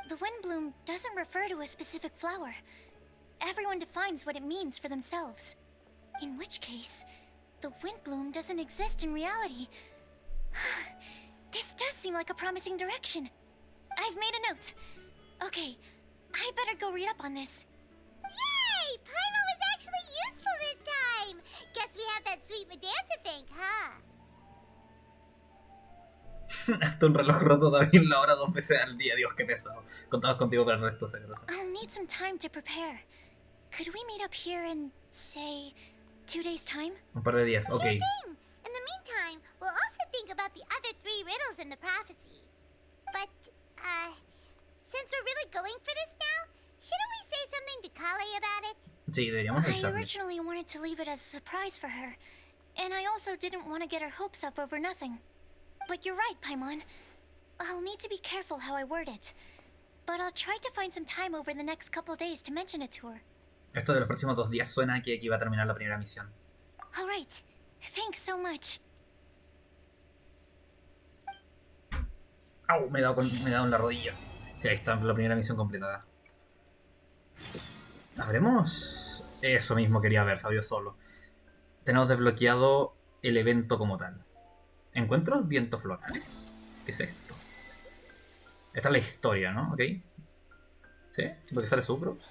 The wind bloom doesn't refer to a specific flower. Everyone defines what it means for themselves. In which case, the wind bloom doesn't exist in reality. This does seem like a promising direction. I've made a note. Okay, I better go read up on this. Yay! Paimon was actually useful this time! Guess we have that sweet madame to thank, huh? Hasta un reloj roto también la hora 2 veces al día. Dios, qué pesado. Contamos contigo para el resto, Sagrosa. I'll need some time to prepare. Could we meet up here in, say, 2 days' time? Un par de días, ok. Sure thing. In the meantime, we'll also think about the other 3 riddles in the prophecy. But, since we're really going for this now, shouldn't we say something to Kale about it? Sí, deberíamos I avisarle. originally wanted to leave it as a surprise for her, and I also didn't want to get her hopes up over nothing. But you're right, Paimon. I'll need to be careful how I word it. But I'll try to find some time over the next couple days to mention it to her. Esto de los próximos 2 días suena a que aquí va a terminar la primera misión. All right. Thanks so much. ¡Au! Me he dado en la rodilla. Sí, ahí está la primera misión completada. Habremos... Eso mismo quería ver, sabio solo. Tenemos desbloqueado el evento como tal. ¿Encuentros vientos florales? ¿Qué es esto? Esta es la historia, ¿no? ¿Ok? ¿Sí? ¿Lo que sale Sucrose?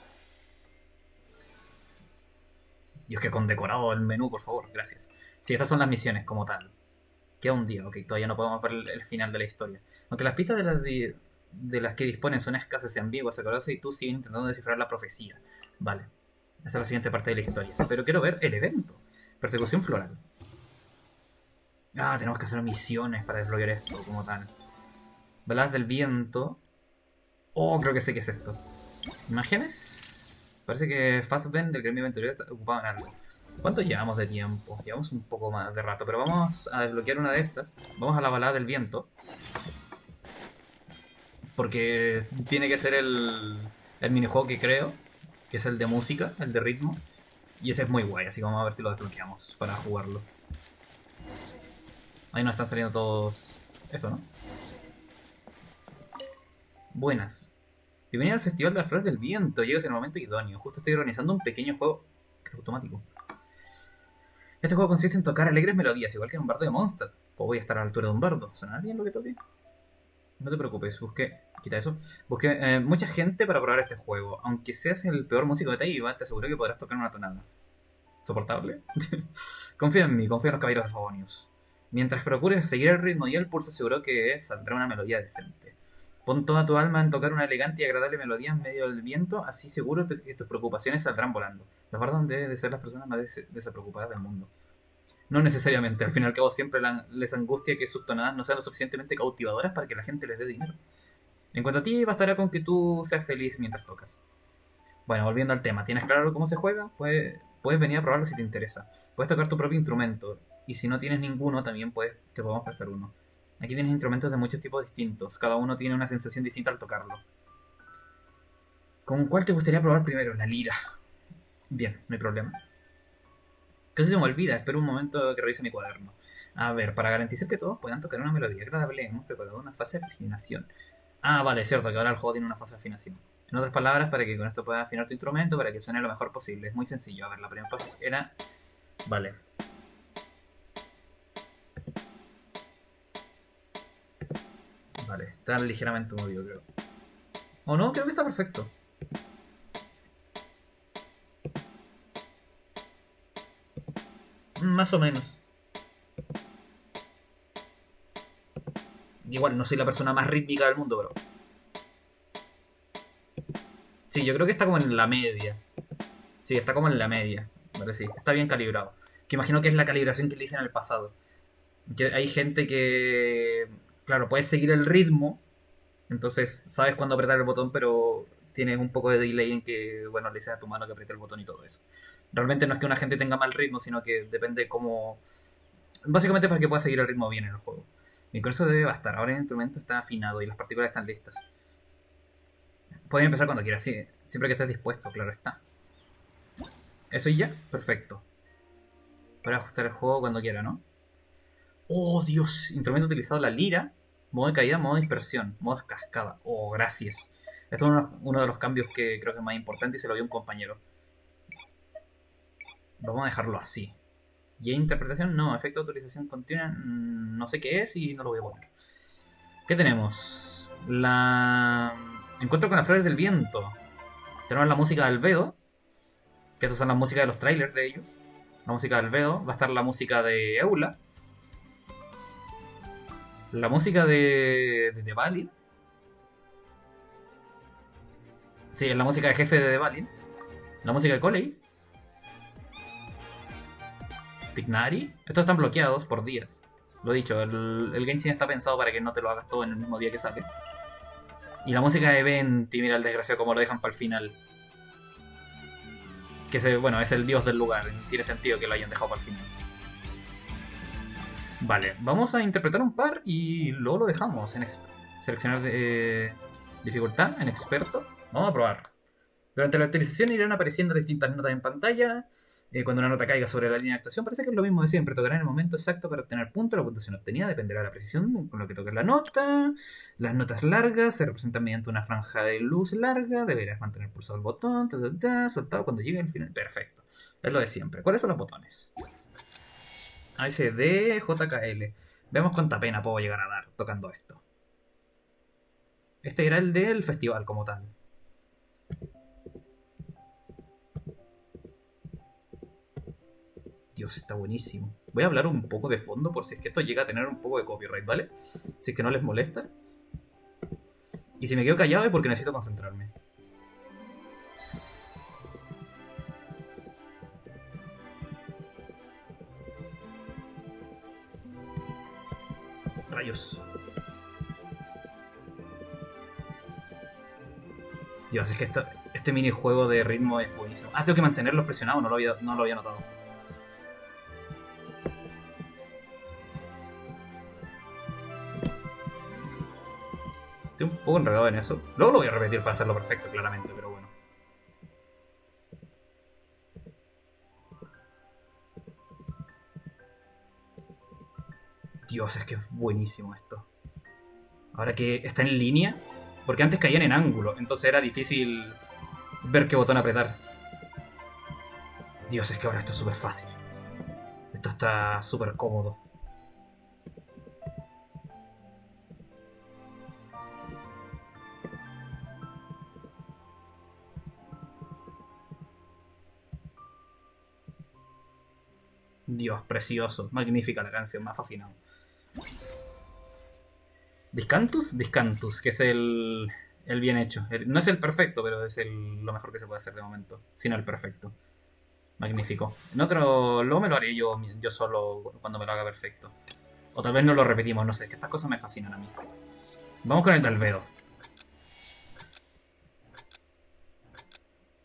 Dios, que condecorado el menú, por favor, gracias. Sí, estas son las misiones como tal. Queda un día, ok, todavía no podemos ver el final de la historia. Aunque las pistas de las que disponen son escasas y ambiguas, se y tú sigues intentando descifrar la profecía. Vale, esa es la siguiente parte de la historia. Pero quiero ver el evento. Persecución floral. Ah, tenemos que hacer misiones para desbloquear esto como tal. Baladas del viento. Oh, creo que sé qué es esto. ¿Imágenes? Parece que Fastbend del gremio aventurero está ocupado en algo. ¿Cuánto llevamos de tiempo? Llevamos un poco más de rato, pero vamos a desbloquear una de estas. Vamos a la balada del viento. Porque tiene que ser el minijuego que creo, que es el de música, el de ritmo. Y ese es muy guay, así que vamos a ver si lo desbloqueamos para jugarlo. Ahí nos están saliendo todos... Esto, ¿no? Buenas. Bienvenido al Festival de las Flores del Viento. Llegas en el momento idóneo. Justo estoy organizando un pequeño juego automático. Este juego consiste en tocar alegres melodías, igual que en un bardo de Mondstadt. ¿Cómo voy a estar a la altura de un bardo? ¿Sonará bien lo que toque? No te preocupes, busqué... Quita eso. Busqué mucha gente para probar este juego. Aunque seas el peor músico de Taiba, te aseguro que podrás tocar una tonada. ¿Soportable? Confía en mí, confía en los caballeros de Favonius. Mientras procures seguir el ritmo y el pulso, seguro que saldrá una melodía decente. Pon toda tu alma en tocar una elegante y agradable melodía en medio del viento, así seguro que tus preocupaciones saldrán volando. Los bardos deben de ser las personas más despreocupadas del mundo. No necesariamente, al fin y al cabo siempre les angustia que sus tonadas no sean lo suficientemente cautivadoras para que la gente les dé dinero. En cuanto a ti, bastará con que tú seas feliz mientras tocas. Bueno, volviendo al tema, ¿tienes claro cómo se juega? Puedes venir a probarlo si te interesa. Puedes tocar tu propio instrumento, y si no tienes ninguno, también te podemos prestar uno. Aquí tienes instrumentos de muchos tipos distintos, cada uno tiene una sensación distinta al tocarlo. ¿Con cuál te gustaría probar primero? La lira. Bien, no hay problema. Casi se me olvida, espero un momento que revise mi cuaderno. A ver, para garantizar que todos puedan tocar una melodía agradable, hemos preparado una fase de afinación. Ah, vale, es cierto que ahora el juego tiene una fase de afinación. En otras palabras, para que con esto puedas afinar tu instrumento para que suene lo mejor posible. Es muy sencillo. A ver, la primera fase era... Vale. Vale, está ligeramente movido, creo. ¿O no? Creo que está perfecto. Más o menos. Igual, no soy la persona más rítmica del mundo, pero... Sí, yo creo que está como en la media. Sí, está como en la media. Vale, sí, está bien calibrado. Que imagino que es la calibración que le hice en el pasado. Que hay gente que... Claro, puedes seguir el ritmo. Entonces sabes cuándo apretar el botón, pero tienes un poco de delay en que, bueno, le dices a tu mano que apriete el botón y todo eso. Realmente no es que una gente tenga mal ritmo, sino que depende cómo... Básicamente para que pueda seguir el ritmo bien en el juego. Y con eso debe bastar. Ahora el instrumento está afinado y las partículas están listas. Puedes empezar cuando quieras, sí. Siempre que estés dispuesto, claro está. ¿Eso y ya? Perfecto. Puedes ajustar el juego cuando quiera, ¿no? ¡Oh, Dios! Instrumento utilizado, la lira. Modo de caída, modo de dispersión. Modo cascada. ¡Oh, gracias! Esto es uno de los cambios que creo que es más importante y se lo dio un compañero. Vamos a dejarlo así. ¿Y interpretación? No. Efecto de autorización continua. No sé qué es y no lo voy a poner. ¿Qué tenemos? Encuentro con las flores del viento. Tenemos la música del Vedo. Que estas son las músicas de los trailers de ellos. La música del Vedo. Va a estar la música de Eula. La música de Devalin. Sí, es la música de jefe de Devalin. La música de Coley. Tignari. Estos están bloqueados por días. Lo he dicho, el Genshin está pensado para que no te lo hagas todo en el mismo día que sale. Y la música de Venti, mira el desgraciado como lo dejan para el final. Que es, bueno, es el dios del lugar. Tiene sentido que lo hayan dejado para el final. Vale, vamos a interpretar un par y luego lo dejamos en seleccionar dificultad en experto. Vamos a probar. Durante la actualización irán apareciendo distintas notas en pantalla. Cuando una nota caiga sobre la línea de actuación, parece que es lo mismo de siempre. Tocará en el momento exacto para obtener puntos. La puntuación obtenida dependerá de la precisión con lo que toques la nota. Las notas largas se representan mediante una franja de luz larga. Deberás mantener pulsado el botón. Soltado cuando llegue al final. Perfecto. Es lo de siempre. ¿Cuáles son los botones? A, S, D, J, K, L. Veamos cuánta pena puedo llegar a dar tocando esto. Este era el del festival como tal. Dios, está buenísimo. Voy a hablar un poco de fondo por si es que esto llega a tener un poco de copyright, ¿vale? Si es que no les molesta. Y si me quedo callado es porque necesito concentrarme. Rayos. Dios, es que este minijuego de ritmo es buenísimo. Ah, tengo que mantenerlo presionado, no lo había notado. Estoy un poco enredado en eso. Luego lo voy a repetir para hacerlo perfecto, claramente, pero bueno. Dios, es que es buenísimo esto. Ahora que está en línea, porque antes caían en ángulo, entonces era difícil ver qué botón apretar. Dios, es que ahora esto es súper fácil. Esto está súper cómodo. Dios, precioso. Magnífica la canción, me ha fascinado. Discantus, que es el bien hecho. No es el perfecto, pero es lo mejor que se puede hacer de momento. Sino el perfecto. Magnífico. En otro, luego me lo haré yo solo cuando me lo haga perfecto. O tal vez no lo repetimos, no sé. Es que estas cosas me fascinan a mí. Vamos con el de Albedo.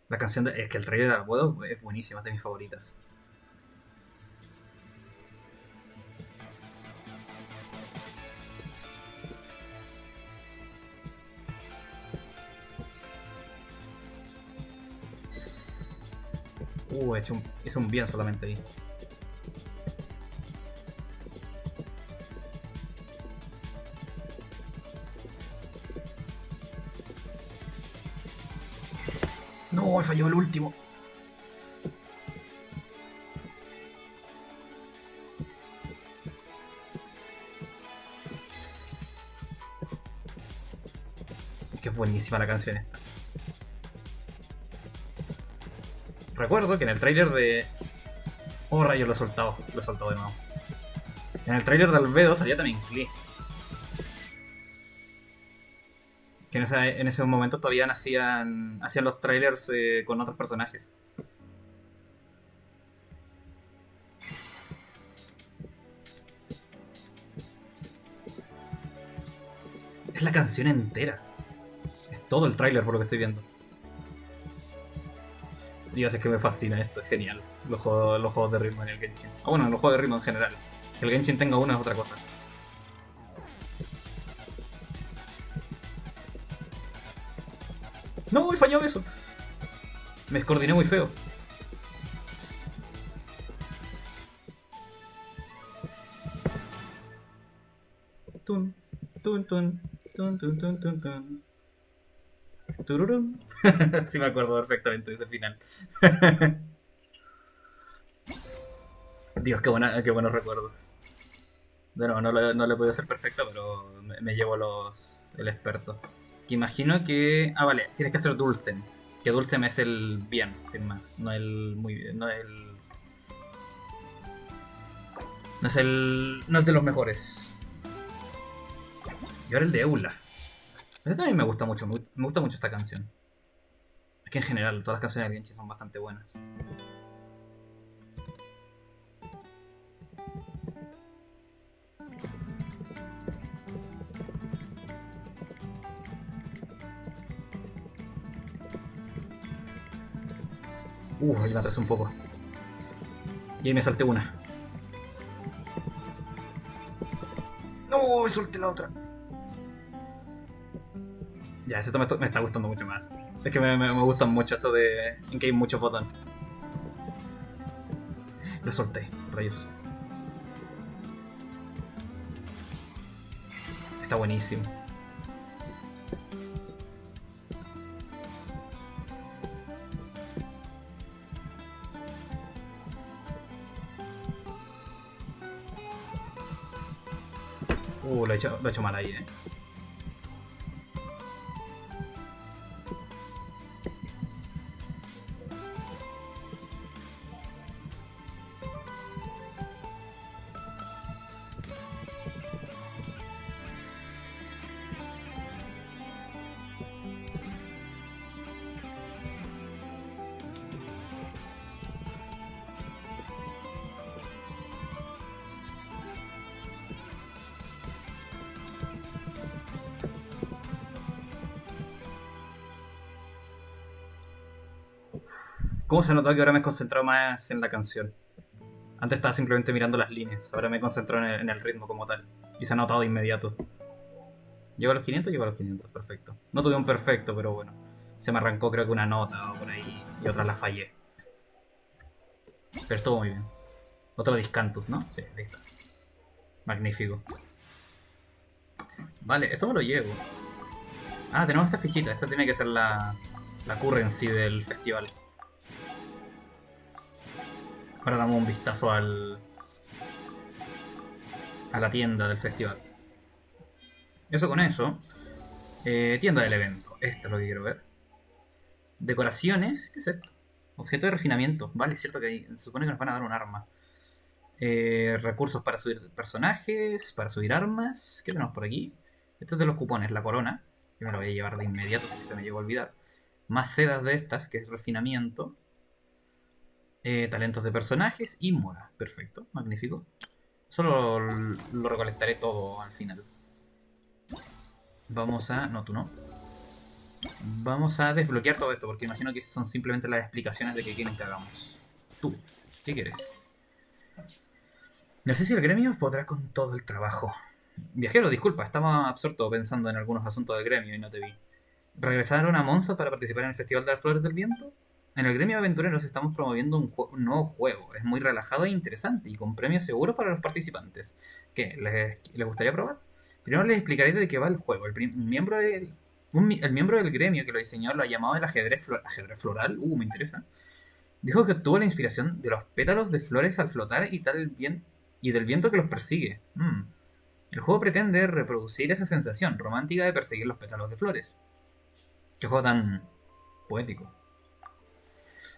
La canción es que el trailer de Albedo es buenísimo, es de mis favoritas. Hizo un bien solamente ahí. No, falló el último. Es que es buenísima la canción esta. Recuerdo que en el tráiler de... Oh, rayos, lo he soltado de nuevo. En el tráiler de Albedo salía también Klee. Que en ese momento todavía hacían los trailers con otros personajes. Es la canción entera. Es todo el tráiler por lo que estoy viendo. Dios, es que me fascina esto, es genial. Los juegos de ritmo en el Genshin. Bueno, los juegos de ritmo en general. Que el Genshin tenga uno es otra cosa. No, he fallado eso. Me descoordiné muy feo. Tun, tun, tun, tun, tun, tun, tun, tun. Tururum. Sí me acuerdo perfectamente de ese final. Dios, qué buenos recuerdos. Bueno, no le he podido hacer perfecto, pero me llevo el experto. Que imagino que... Ah, vale, tienes que hacer Dulcem. Que Dulcem es el bien, sin más. No el muy bien, no es de los mejores. Y ahora el de Eula. Este también me gusta mucho, me gusta mucho esta canción. Es que en general todas las canciones de Genshin son bastante buenas. Ahí me atrasé un poco. Y ahí me salté una. ¡No! Me solté la otra. Ya, este me está gustando mucho más. Es que me gustan mucho esto de... en que hay muchos botones. La solté, rayos. Está buenísimo. Lo he hecho mal ahí, ¿Cómo se notó que ahora me he concentrado más en la canción? Antes estaba simplemente mirando las líneas, ahora me concentro en el ritmo como tal. Y se ha notado de inmediato. ¿Llego a los 500? Llego a los 500, perfecto. No tuve un perfecto, pero bueno. Se me arrancó creo que una nota o por ahí y otra la fallé. Pero estuvo muy bien. Otro discantus, ¿no? Sí, ahí está. Magnífico. Vale, esto me lo llevo. Ah, tenemos esta fichita. Esta tiene que ser la currency del festival. Ahora damos un vistazo a la tienda del festival. Eso con eso. Tienda del evento. Esto es lo que quiero ver. Decoraciones. ¿Qué es esto? Objeto de refinamiento. Vale, es cierto que se supone que nos van a dar un arma. Recursos para subir personajes. Para subir armas. ¿Qué tenemos por aquí? Esto es de los cupones. La corona. Que me lo voy a llevar de inmediato si se me llegó a olvidar. Más sedas de estas, que es refinamiento. Talentos de personajes y mora. Perfecto, magnífico. Solo lo recolectaré todo al final. Vamos a... No, tú no. Vamos a desbloquear todo esto, porque imagino que son simplemente las explicaciones de qué quieren que hagamos. Tú, ¿qué quieres? No sé si el gremio podrá con todo el trabajo. Viajero, disculpa, estaba absorto pensando en algunos asuntos del gremio y no te vi. ¿Regresaron a Mondstadt para participar en el Festival de las Flores del Viento? En el gremio de aventureros estamos promoviendo un nuevo juego. Es muy relajado e interesante y con premios seguros para los participantes. ¿Qué? ¿Les gustaría probar? Primero les explicaré de qué va el juego. El miembro del gremio que lo diseñó lo ha llamado el ajedrez floral. Me interesa. Dijo que obtuvo la inspiración de los pétalos de flores al flotar y del viento que los persigue. El juego pretende reproducir esa sensación romántica de perseguir los pétalos de flores. Qué juego tan poético.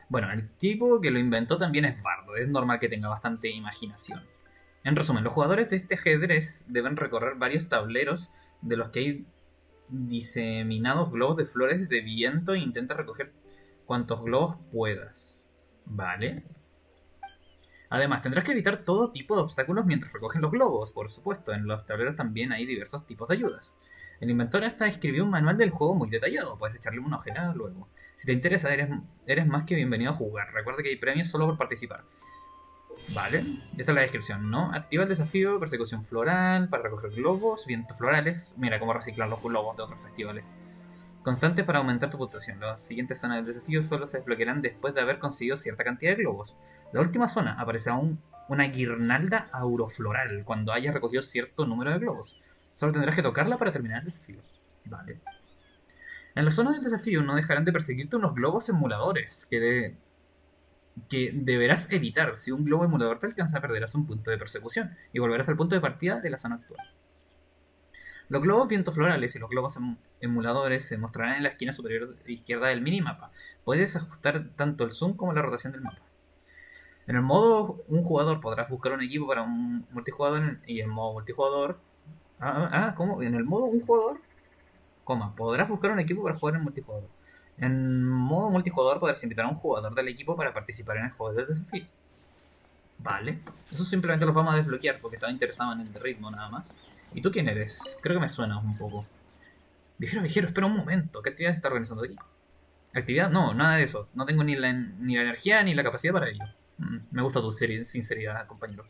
Bueno, el tipo que lo inventó también es bardo, es normal que tenga bastante imaginación. En resumen, los jugadores de este ajedrez deben recorrer varios tableros de los que hay diseminados globos de flores de viento e intenta recoger cuantos globos puedas. Vale. Además, tendrás que evitar todo tipo de obstáculos mientras recogen los globos, por supuesto. En los tableros también hay diversos tipos de ayudas. El inventor hasta escribió un manual del juego muy detallado, puedes echarle una ojeada luego. Si te interesa, eres más que bienvenido a jugar. Recuerda que hay premios solo por participar. Vale, esta es la descripción, ¿no? Activa el desafío, persecución floral, para recoger globos, vientos florales. Mira cómo reciclar los globos de otros festivales. Constante para aumentar tu puntuación. Las siguientes zonas del desafío solo se desbloquearán después de haber conseguido cierta cantidad de globos. La última zona aparecerá una guirnalda aurofloral cuando hayas recogido cierto número de globos. Solo tendrás que tocarla para terminar el desafío. Vale. En la zona del desafío no dejarán de perseguirte unos globos emuladores que deberás evitar. Si un globo emulador te alcanza, perderás un punto de persecución y volverás al punto de partida de la zona actual. Los globos viento florales y los globos emuladores se mostrarán en la esquina superior izquierda del minimapa. Puedes ajustar tanto el zoom como la rotación del mapa. En el modo un jugador podrás buscar un equipo para un multijugador y en modo multijugador... ¿cómo? En el modo un jugador, podrás buscar un equipo para jugar en multijugador. En modo multijugador podrás invitar a un jugador del equipo para participar en el juego del desafío. Vale, eso simplemente lo vamos a desbloquear porque estaba interesado en el de ritmo nada más. ¿Y tú quién eres? Creo que me suena un poco. Viejero, espera un momento, ¿qué actividad está organizando aquí? Actividad, no, nada de eso. No tengo ni la energía ni la capacidad para ello. Me gusta tu sinceridad, compañero.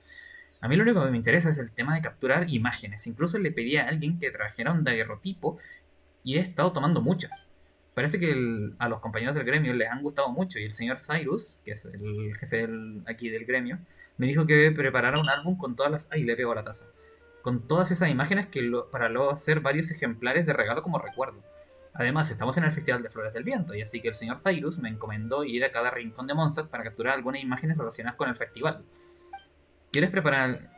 A mí lo único que me interesa es el tema de capturar imágenes. Incluso le pedí a alguien que trajera un daguerrotipo y he estado tomando muchas. Parece que a los compañeros del gremio les han gustado mucho y el señor Cyrus, que es el jefe aquí del gremio, me dijo que preparara un álbum con todas las... ¡Ay, le pego a la taza! Con todas esas imágenes para luego hacer varios ejemplares de regalo como recuerdo. Además, estamos en el Festival de Flores del Viento, y así que el señor Cyrus me encomendó ir a cada rincón de Mondstadt para capturar algunas imágenes relacionadas con el festival. ¿Quiere preparar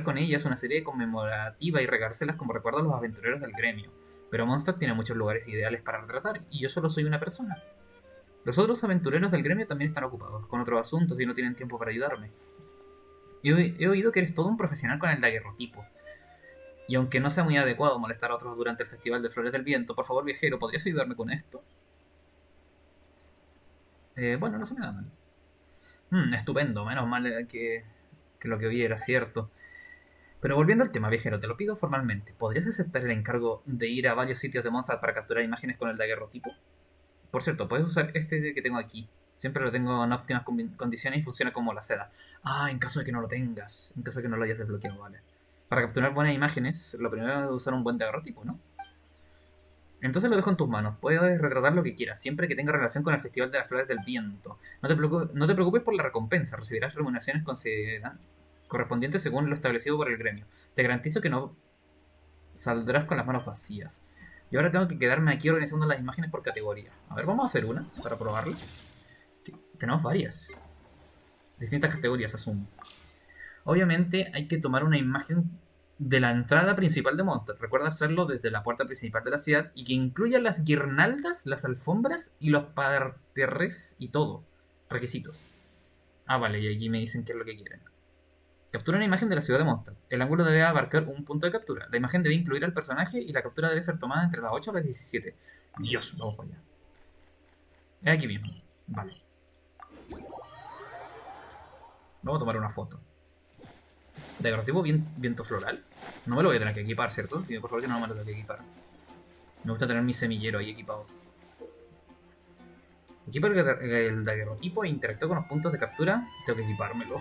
con ellas una serie conmemorativa y regálselas como recuerdo a los aventureros del gremio? Pero Mondstadt tiene muchos lugares ideales para retratar, y yo solo soy una persona. Los otros aventureros del gremio también están ocupados con otros asuntos y no tienen tiempo para ayudarme. He oído que eres todo un profesional con el daguerrotipo. Y aunque no sea muy adecuado molestar a otros durante el Festival de Flores del Viento, por favor, viajero, ¿podrías ayudarme con esto? Bueno, no se me da mal. Estupendo, menos mal que lo que oí era cierto. Pero volviendo al tema, viajero, te lo pido formalmente. ¿Podrías aceptar el encargo de ir a varios sitios de Mondstadt para capturar imágenes con el daguerrotipo? Por cierto, puedes usar este que tengo aquí. Siempre lo tengo en óptimas condiciones y funciona como la seda. Ah, en caso de que no lo tengas. En caso de que no lo hayas desbloqueado, vale. Para capturar buenas imágenes, lo primero es usar un buen daguerrotipo, ¿no? Entonces lo dejo en tus manos. Puedes retratar lo que quieras, siempre que tenga relación con el Festival de las Flores del Viento. No te preocupes por la recompensa. Recibirás remuneraciones correspondientes según lo establecido por el gremio. Te garantizo que no saldrás con las manos vacías. Y ahora tengo que quedarme aquí organizando las imágenes por categoría. A ver, vamos a hacer una para probarla. Tenemos varias. Distintas categorías, asumo. Obviamente hay que tomar una imagen de la entrada principal de Mondstadt. Recuerda hacerlo desde la puerta principal de la ciudad y que incluya las guirnaldas, las alfombras y los parterres y todo. Requisitos. Ah, vale, y aquí me dicen qué es lo que quieren. Captura una imagen de la ciudad de Mondstadt. El ángulo debe abarcar un punto de captura. La imagen debe incluir al personaje y la captura debe ser tomada entre las 8 y las 17. Dios, vamos para allá. Es aquí mismo. Vale. Vamos a tomar una foto. Decorativo viento floral. No me lo voy a tener que equipar, ¿cierto? Por favor que no me lo tengo que equipar. Me gusta tener mi semillero ahí equipado. Equipa el daguerrotipo e interactúa con los puntos de captura. Tengo que equipármelo.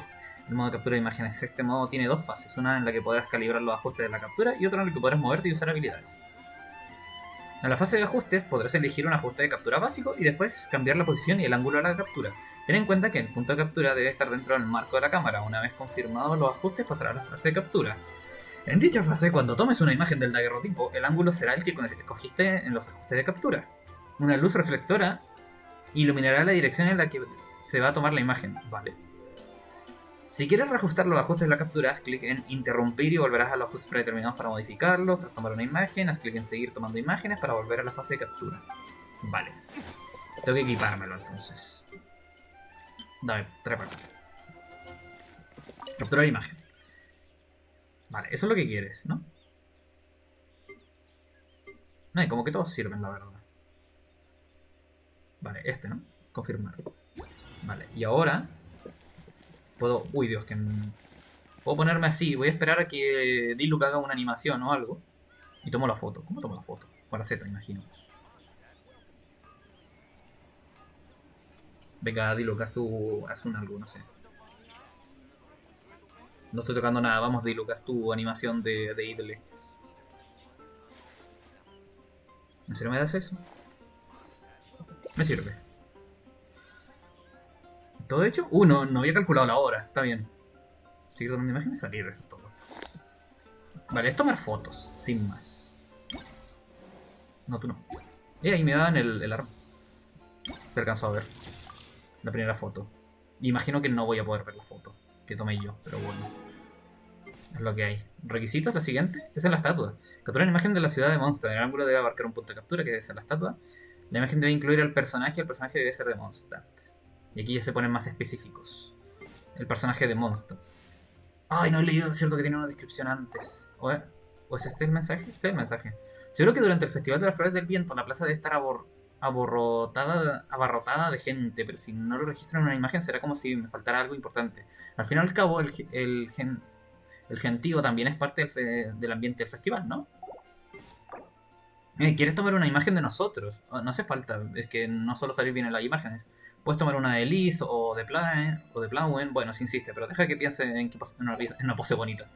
El modo de captura de imágenes. Este modo tiene dos fases. Una en la que podrás calibrar los ajustes de la captura y otra en la que podrás moverte y usar habilidades. En la fase de ajustes podrás elegir un ajuste de captura básico y después cambiar la posición y el ángulo de la captura. Ten en cuenta que el punto de captura debe estar dentro del marco de la cámara. Una vez confirmados los ajustes pasará a la fase de captura. En dicha fase, cuando tomes una imagen del daguerrotipo, el ángulo será el que escogiste en los ajustes de captura. Una luz reflectora iluminará la dirección en la que se va a tomar la imagen. Vale. Si quieres reajustar los ajustes de la captura, haz clic en interrumpir y volverás a los ajustes predeterminados para modificarlos. Tras tomar una imagen, haz clic en seguir tomando imágenes para volver a la fase de captura. Vale. Tengo que equipármelo entonces. Dame, trepa. Capturar imagen. Vale, eso es lo que quieres, ¿no? No, como que todos sirven, la verdad. Vale, este, ¿no? Confirmar. Vale, y ahora puedo... Uy, Dios, que... Puedo ponerme así. Voy a esperar a que Diluc haga una animación o algo. Y tomo la foto. ¿Cómo tomo la foto? Con la Z, imagino. Venga, Diluc, haz un algo, no sé. No estoy tocando nada. Vamos, Diluc, haz tu animación de idle. ¿En serio me das eso? Me sirve. ¿Todo hecho? No había calculado la hora. Está bien. Seguir tomando imágenes y salir, eso es todo. Vale, es tomar fotos, sin más. No, tú no. Ahí me daban el arma. Se alcanzó a ver la primera foto. Imagino que no voy a poder ver la foto que tomé yo, pero bueno. Es lo que hay. Requisitos, la siguiente. Esa es la estatua. Capturar una imagen de la ciudad de Mondstadt. El ángulo debe abarcar un punto de captura, que debe ser la estatua. La imagen debe incluir al personaje. El personaje debe ser de Mondstadt. Y aquí ya se ponen más específicos. El personaje de Mondstadt. Ay, no he leído, es cierto que tiene una descripción antes. ¿O es este el mensaje? Este es el mensaje. Seguro que durante el Festival de las Flores del Viento la plaza debe estar abarrotada de gente, pero si no lo registro en una imagen será como si me faltara algo importante. Al fin y al cabo, el gentío también es parte del ambiente del festival, ¿no? ¿Quieres tomar una imagen de nosotros? No hace falta, es que no solo salir bien en las imágenes. Puedes tomar una de Liz o de Plauen. Bueno, si insiste, pero deja que piense en una pose bonita.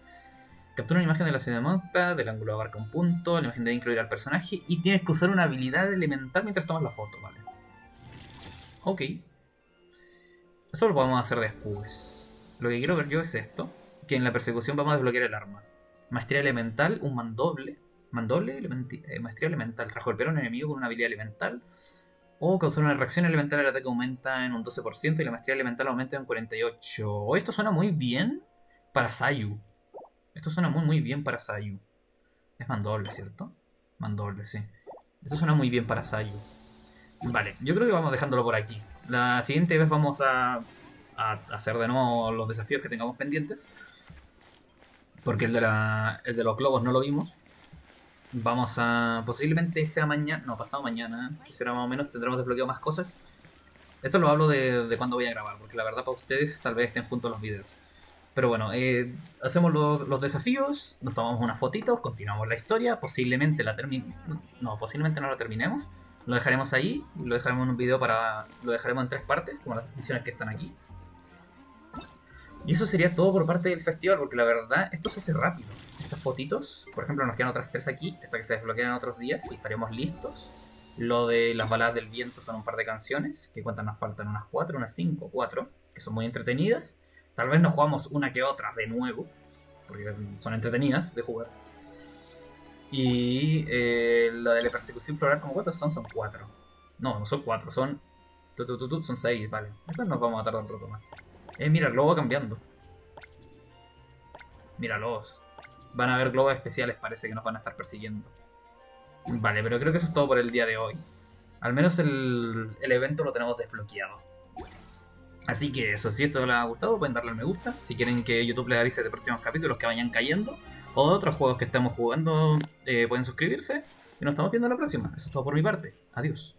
Captura una imagen de la ciudad de Mondstadt, del ángulo abarca un punto, la imagen debe incluir al personaje y tienes que usar una habilidad elemental mientras tomas la foto, ¿vale? Ok. Eso lo podemos hacer después. Lo que quiero ver yo es esto, que en la persecución vamos a desbloquear el arma. Maestría elemental, un mandoble. Maestría elemental. Golpear a un enemigo con una habilidad elemental. O causar una reacción elemental al ataque aumenta en un 12% y la maestría elemental aumenta en un 48%. Esto suena muy bien para Sayu. Esto suena muy bien para Sayu. Es mandoble, ¿cierto? Mandoble, sí. Esto suena muy bien para Sayu. Vale, yo creo que vamos dejándolo por aquí. La siguiente vez vamos a hacer de nuevo los desafíos que tengamos pendientes. Porque el de los globos no lo vimos. Vamos a... Posiblemente sea mañana... No, pasado mañana. Que será más o menos. Tendremos desbloqueado más cosas. Esto lo hablo de cuando voy a grabar. Porque la verdad para ustedes tal vez estén juntos los videos. Pero bueno, hacemos los desafíos. Nos tomamos unas fotitos. Continuamos la historia. Posiblemente la terminemos. No, posiblemente no la terminemos. Lo dejaremos ahí. Y lo dejaremos en un video para... Lo dejaremos en 3 partes. Como las transmisiones que están aquí. Y eso sería todo por parte del festival, porque la verdad, esto se hace rápido. Estas fotitos, por ejemplo, nos quedan otras 3 aquí, hasta que se desbloqueen otros días y estaríamos listos. Lo de las baladas del viento son un par de canciones, que cuántas nos faltan, unas 4, unas 5, 4, que son muy entretenidas. Tal vez nos jugamos una que otra de nuevo, porque son entretenidas de jugar. Y la de la persecución floral, ¿como cuántos son? Son 4. No son 4, son 6, vale. Estas nos vamos a tardar un rato más. Mira, el globo va cambiando. Míralos. Van a haber globos especiales, parece que nos van a estar persiguiendo. Vale, pero creo que eso es todo por el día de hoy. Al menos el evento lo tenemos desbloqueado. Así que eso, si esto les ha gustado, pueden darle al me gusta. Si quieren que YouTube les avise de próximos capítulos que vayan cayendo, o de otros juegos que estamos jugando, pueden suscribirse. Y nos estamos viendo la próxima. Eso es todo por mi parte. Adiós.